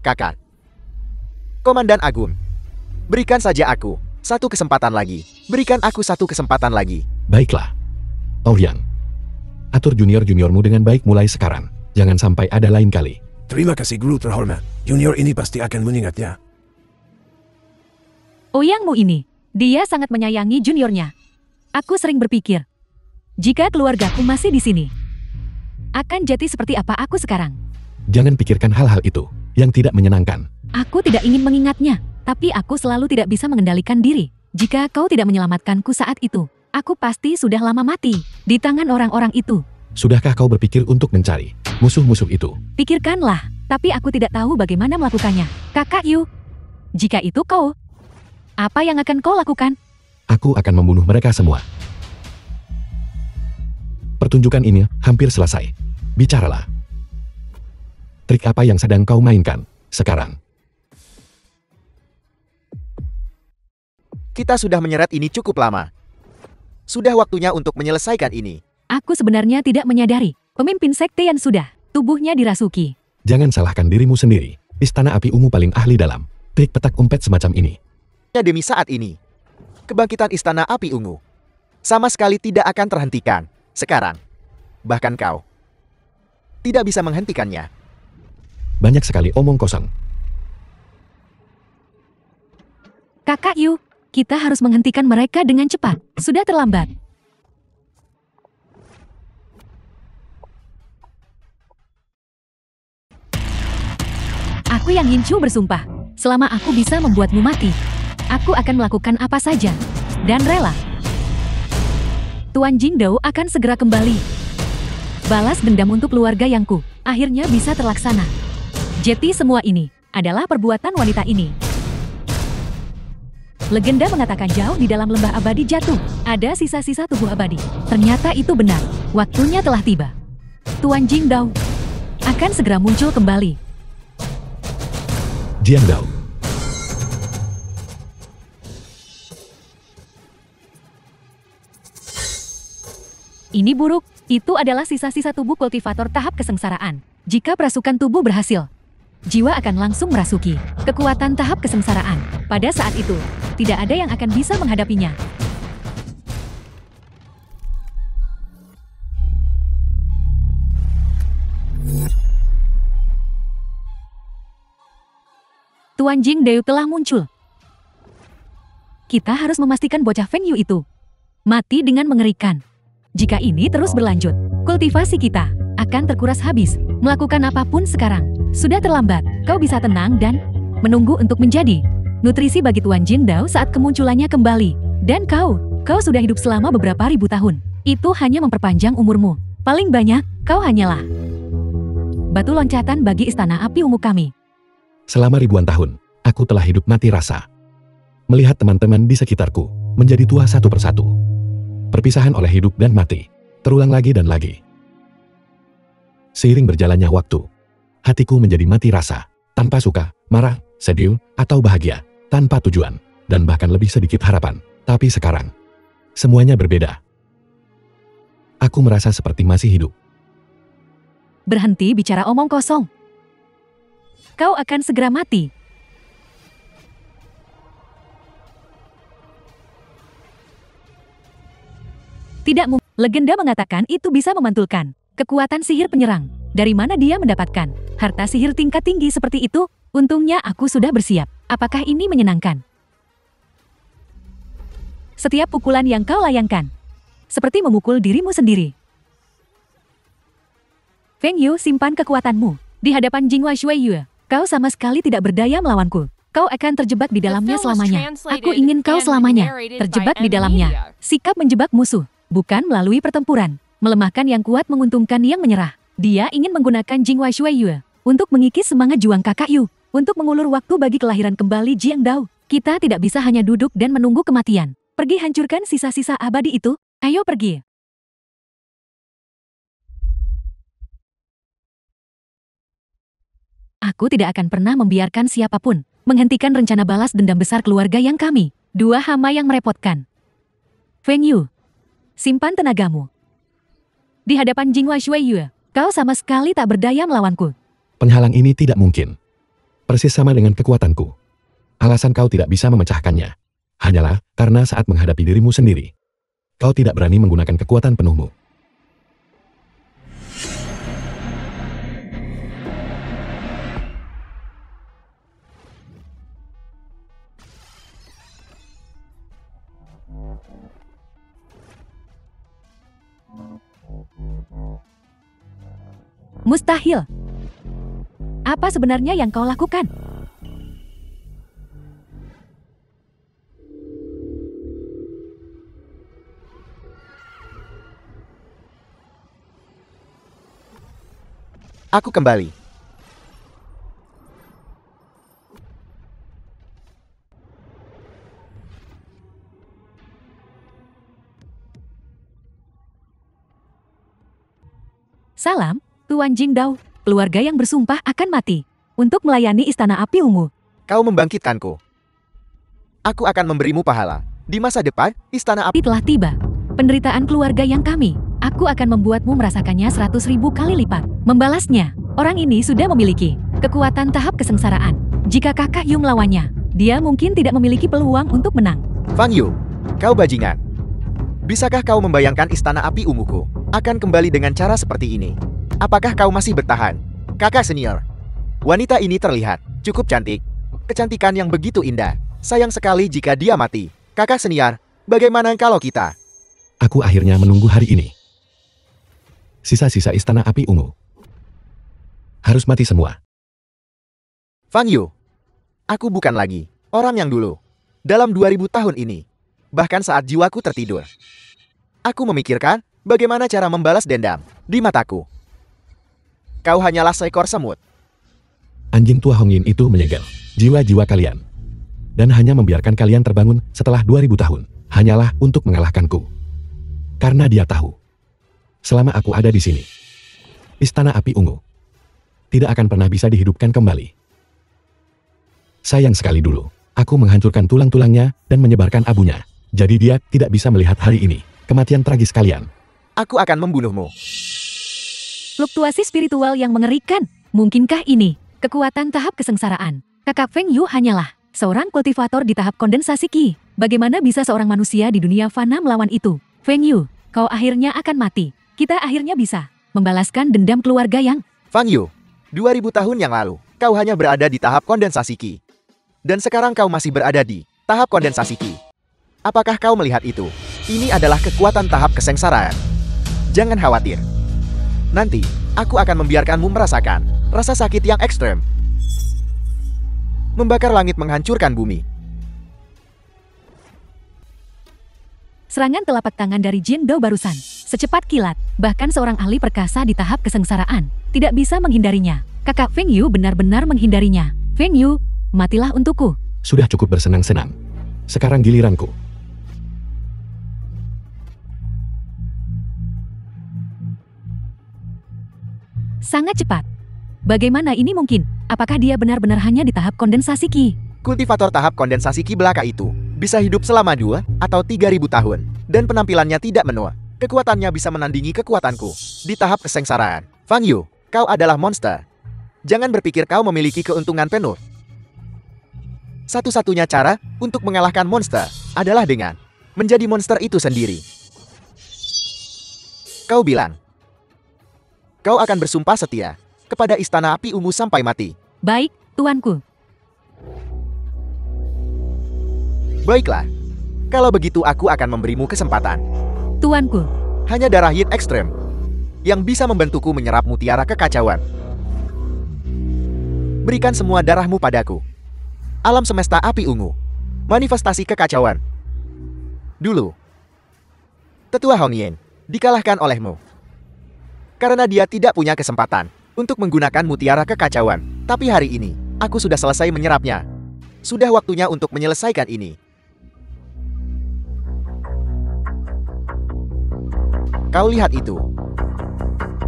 Kakak. Komandan Agung. Berikan saja aku satu kesempatan lagi. Berikan aku satu kesempatan lagi. Baiklah. Ouyang. Atur junior-juniormu dengan baik mulai sekarang. Jangan sampai ada lain kali. Terima kasih guru terhormat. Junior ini pasti akan mengingatnya. Ouyangmu ini, dia sangat menyayangi juniornya. Aku sering berpikir, jika keluargaku masih di sini, akan jadi seperti apa aku sekarang. Jangan pikirkan hal-hal itu yang tidak menyenangkan. Aku tidak ingin mengingatnya, tapi aku selalu tidak bisa mengendalikan diri. Jika kau tidak menyelamatkanku saat itu, aku pasti sudah lama mati di tangan orang-orang itu. Sudahkah kau berpikir untuk mencari musuh-musuh itu? Pikirkanlah, tapi aku tidak tahu bagaimana melakukannya. Kakak Yu, jika itu kau, apa yang akan kau lakukan? Aku akan membunuh mereka semua. Pertunjukan ini hampir selesai. Bicaralah. Trik apa yang sedang kau mainkan sekarang? Kita sudah menyeret ini cukup lama. Sudah waktunya untuk menyelesaikan ini. Aku sebenarnya tidak menyadari, pemimpin sekte yang sudah, tubuhnya dirasuki. Jangan salahkan dirimu sendiri. Istana Api Ungu paling ahli dalam trik petak umpet semacam ini. Demi saat ini, kebangkitan Istana Api Ungu sama sekali tidak akan terhentikan. Sekarang, bahkan kau tidak bisa menghentikannya. Banyak sekali omong kosong. Kakak Yu, kita harus menghentikan mereka dengan cepat. Sudah terlambat. Aku yang Yinchu bersumpah, selama aku bisa membuatmu mati, aku akan melakukan apa saja, dan rela. Tuan Jingdou akan segera kembali. Balas dendam untuk keluarga Yangku, akhirnya bisa terlaksana. Jadi semua ini adalah perbuatan wanita ini. Legenda mengatakan jauh di dalam lembah abadi jatuh, ada sisa-sisa tubuh abadi. Ternyata itu benar, waktunya telah tiba. Tuan Jingdou akan segera muncul kembali. Jiandao. Ini buruk, itu adalah sisa-sisa tubuh kultivator tahap kesengsaraan. Jika perasukan tubuh berhasil, jiwa akan langsung merasuki kekuatan tahap kesengsaraan. Pada saat itu, tidak ada yang akan bisa menghadapinya. Tuan Jingdou telah muncul. Kita harus memastikan bocah Feng Yu itu mati dengan mengerikan. Jika ini terus berlanjut, kultivasi kita akan terkuras habis. Melakukan apapun sekarang sudah terlambat. Kau bisa tenang dan menunggu untuk menjadi nutrisi bagi Tuan Jingdou saat kemunculannya kembali. Dan kau sudah hidup selama beberapa ribu tahun. Itu hanya memperpanjang umurmu. Paling banyak, kau hanyalah batu loncatan bagi Istana Api Ungu kami. Selama ribuan tahun, aku telah hidup mati rasa. Melihat teman-teman di sekitarku menjadi tua satu persatu. Perpisahan oleh hidup dan mati. Terulang lagi dan lagi. Seiring berjalannya waktu, hatiku menjadi mati rasa, tanpa suka, marah, sedih, atau bahagia, tanpa tujuan, dan bahkan lebih sedikit harapan. Tapi sekarang, semuanya berbeda. Aku merasa seperti masih hidup. Berhenti bicara omong kosong. Kau akan segera mati. Tidak mungkin. Legenda mengatakan itu bisa memantulkan kekuatan sihir penyerang. Dari mana dia mendapatkan harta sihir tingkat tinggi seperti itu? Untungnya aku sudah bersiap. Apakah ini menyenangkan? Setiap pukulan yang kau layangkan, seperti memukul dirimu sendiri. Feng Yu, simpan kekuatanmu. Di hadapan Jinghua Shuiyu, kau sama sekali tidak berdaya melawanku. Kau akan terjebak di dalamnya selamanya. Aku ingin kau selamanya terjebak di dalamnya. Sikap menjebak musuh, bukan melalui pertempuran. Melemahkan yang kuat, menguntungkan yang menyerah. Dia ingin menggunakan Jinghua Shuiyu untuk mengikis semangat juang kakak Yu, untuk mengulur waktu bagi kelahiran kembali Jiang Dao. Kita tidak bisa hanya duduk dan menunggu kematian. Pergi hancurkan sisa-sisa abadi itu. Ayo pergi. Aku tidak akan pernah membiarkan siapapun menghentikan rencana balas dendam besar keluarga yang kami. Dua hama yang merepotkan. Feng Yu, simpan tenagamu. Di hadapan Jinghua Shuiyu, kau sama sekali tak berdaya melawanku. Penghalang ini tidak mungkin. Persis sama dengan kekuatanku. Alasan kau tidak bisa memecahkannya hanyalah karena saat menghadapi dirimu sendiri, kau tidak berani menggunakan kekuatan penuhmu. Mustahil. Apa sebenarnya yang kau lakukan? Aku kembali. Salam, Tuan Jingdao. Keluarga yang bersumpah akan mati untuk melayani Istana Api Ungu. Kau membangkitkanku. Aku akan memberimu pahala. Di masa depan, Istana Api Telah tiba. Penderitaan keluarga yang kami, aku akan membuatmu merasakannya 100.000 kali lipat. Membalasnya, orang ini sudah memiliki kekuatan tahap kesengsaraan. Jika kakak Yu melawannya, dia mungkin tidak memiliki peluang untuk menang. Fang Yu, kau bajingan. Bisakah kau membayangkan Istana Api Unguku akan kembali dengan cara seperti ini? Apakah kau masih bertahan? Kakak senior, wanita ini terlihat cukup cantik. Kecantikan yang begitu indah. Sayang sekali jika dia mati. Kakak senior, bagaimana kalau kita? Aku akhirnya menunggu hari ini. Sisa-sisa Istana Api Ungu harus mati semua. Fang Yu, aku bukan lagi orang yang dulu. Dalam 2000 tahun ini, bahkan saat jiwaku tertidur, aku memikirkan bagaimana cara membalas dendam di mataku. Kau hanyalah seekor semut. Anjing tua Hong Yin itu menyegel jiwa-jiwa kalian. Dan hanya membiarkan kalian terbangun setelah 2000 tahun. Hanyalah untuk mengalahkanku. Karena dia tahu, selama aku ada di sini, Istana Api Ungu tidak akan pernah bisa dihidupkan kembali. Sayang sekali dulu, aku menghancurkan tulang-tulangnya dan menyebarkan abunya. Jadi dia tidak bisa melihat hari ini, kematian tragis kalian. Aku akan membunuhmu. Fluktuasi spiritual yang mengerikan. Mungkinkah ini kekuatan tahap kesengsaraan? Kakak Feng Yu hanyalah seorang kultivator di tahap kondensasi Qi. Bagaimana bisa seorang manusia di dunia fana melawan itu? Feng Yu, kau akhirnya akan mati. Kita akhirnya bisa membalaskan dendam keluarga yang... Fang Yu, 2000 tahun yang lalu, kau hanya berada di tahap kondensasi Qi. Dan sekarang kau masih berada di tahap kondensasi Qi. Apakah kau melihat itu? Ini adalah kekuatan tahap kesengsaraan. Jangan khawatir. Nanti, aku akan membiarkanmu merasakan rasa sakit yang ekstrem. Membakar langit, menghancurkan bumi. Serangan telapak tangan dari Jin Dao barusan, secepat kilat, bahkan seorang ahli perkasa di tahap kesengsaraan tidak bisa menghindarinya. Kakak Feng Yu benar-benar menghindarinya. Feng Yu, matilah untukku. Sudah cukup bersenang-senang. Sekarang giliranku. Sangat cepat. Bagaimana ini mungkin? Apakah dia benar-benar hanya di tahap kondensasi Ki? Kultivator tahap kondensasi Ki belaka itu bisa hidup selama 2 atau 3.000 tahun, dan penampilannya tidak menua. Kekuatannya bisa menandingi kekuatanku di tahap kesengsaraan. Fang Yu, kau adalah monster. Jangan berpikir kau memiliki keuntungan penuh. Satu-satunya cara untuk mengalahkan monster adalah dengan menjadi monster itu sendiri. Kau bilang, kau akan bersumpah setia kepada Istana Api Ungu sampai mati. Baik, tuanku. Baiklah, kalau begitu aku akan memberimu kesempatan. Tuanku. Hanya darah Yit ekstrem yang bisa membantuku menyerap mutiara kekacauan. Berikan semua darahmu padaku. Alam semesta api ungu. Manifestasi kekacauan. Dulu, Tetua Hong Yin dikalahkan olehmu. Karena dia tidak punya kesempatan untuk menggunakan mutiara kekacauan. Tapi hari ini, aku sudah selesai menyerapnya. Sudah waktunya untuk menyelesaikan ini. Kau lihat itu.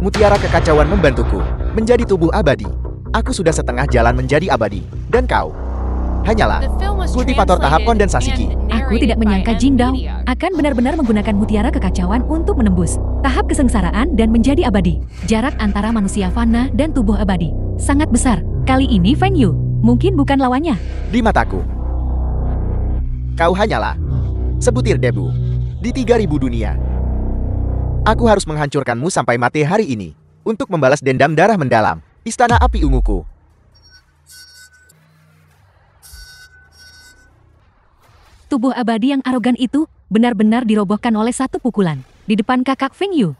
Mutiara kekacauan membantuku menjadi tubuh abadi. Aku sudah setengah jalan menjadi abadi. Dan kau hanyalah kultivator tahap kondensasi Ki. Aku tidak menyangka Jing Dao akan benar-benar menggunakan mutiara kekacauan untuk menembus tahap kesengsaraan dan menjadi abadi. Jarak antara manusia fana dan tubuh abadi sangat besar. Kali ini Feng Yu mungkin bukan lawannya. Di mataku, kau hanyalah sebutir debu di 3.000 dunia. Aku harus menghancurkanmu sampai mati hari ini untuk membalas dendam darah mendalam Istana Api Unguku. Tubuh abadi yang arogan itu benar-benar dirobohkan oleh satu pukulan di depan kakak Feng Yu.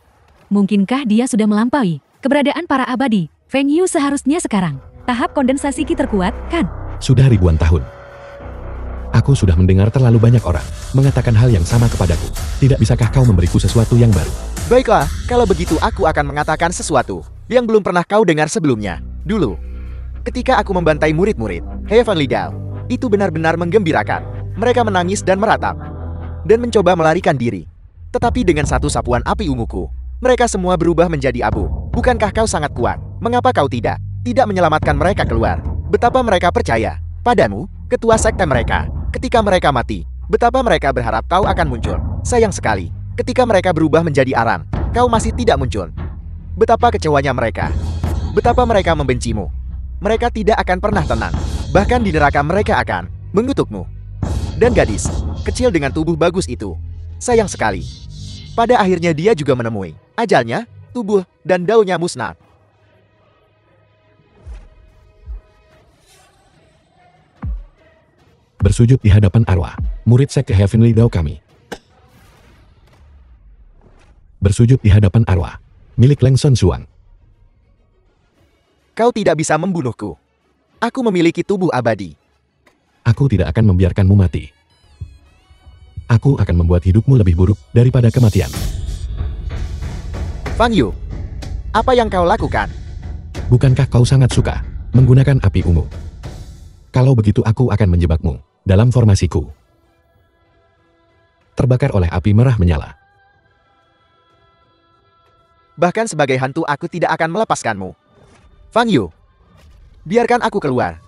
Mungkinkah dia sudah melampaui keberadaan para abadi? Feng Yu seharusnya sekarang tahap kondensasi Ki terkuat, kan? Sudah ribuan tahun. Aku sudah mendengar terlalu banyak orang mengatakan hal yang sama kepadaku. Tidak bisakah kau memberiku sesuatu yang baru? Baiklah, kalau begitu aku akan mengatakan sesuatu yang belum pernah kau dengar sebelumnya. Dulu, ketika aku membantai murid-murid Heavenly Dao, itu benar-benar menggembirakan. Mereka menangis dan meratap, dan mencoba melarikan diri. Tetapi dengan satu sapuan api unguku, mereka semua berubah menjadi abu. Bukankah kau sangat kuat? Mengapa kau tidak menyelamatkan mereka keluar? Betapa mereka percaya padamu, ketua sekte mereka. Ketika mereka mati, betapa mereka berharap kau akan muncul. Sayang sekali, ketika mereka berubah menjadi arang, kau masih tidak muncul. Betapa kecewanya mereka. Betapa mereka membencimu. Mereka tidak akan pernah tenang. Bahkan di neraka mereka akan mengutukmu. Dan gadis kecil dengan tubuh bagus itu, sayang sekali, pada akhirnya dia juga menemui ajalnya, tubuh dan daunnya musnah. Bersujud di hadapan arwah murid sekte Heavenly Dao kami. Bersujud di hadapan arwah milik Leng Son Suang. Kau tidak bisa membunuhku. Aku memiliki tubuh abadi. Aku tidak akan membiarkanmu mati. Aku akan membuat hidupmu lebih buruk daripada kematian. Fang Yu, apa yang kau lakukan? Bukankah kau sangat suka menggunakan api ungu? Kalau begitu aku akan menjebakmu dalam formasiku. Terbakar oleh api merah menyala. Bahkan sebagai hantu aku tidak akan melepaskanmu. Fang Yu, biarkan aku keluar.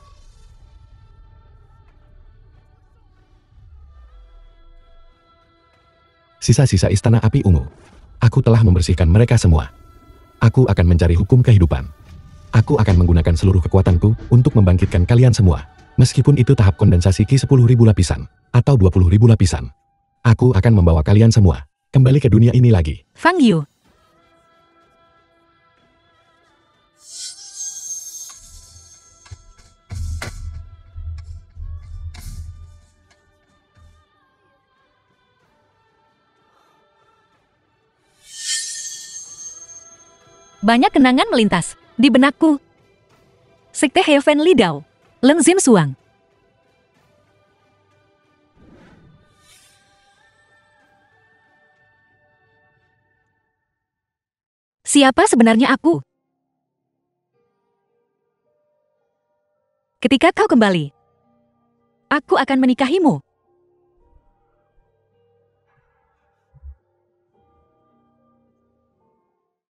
Sisa-sisa istana api ungu. Aku telah membersihkan mereka semua. Aku akan mencari hukum kehidupan. Aku akan menggunakan seluruh kekuatanku untuk membangkitkan kalian semua. Meskipun itu tahap kondensasi Ki 10.000 lapisan, atau 20.000 lapisan. Aku akan membawa kalian semua kembali ke dunia ini lagi. Fang Yu. Banyak kenangan melintas di benakku. Sekte Heavenly Dao, Leng Zin Suang. Siapa sebenarnya aku? Ketika kau kembali, aku akan menikahimu.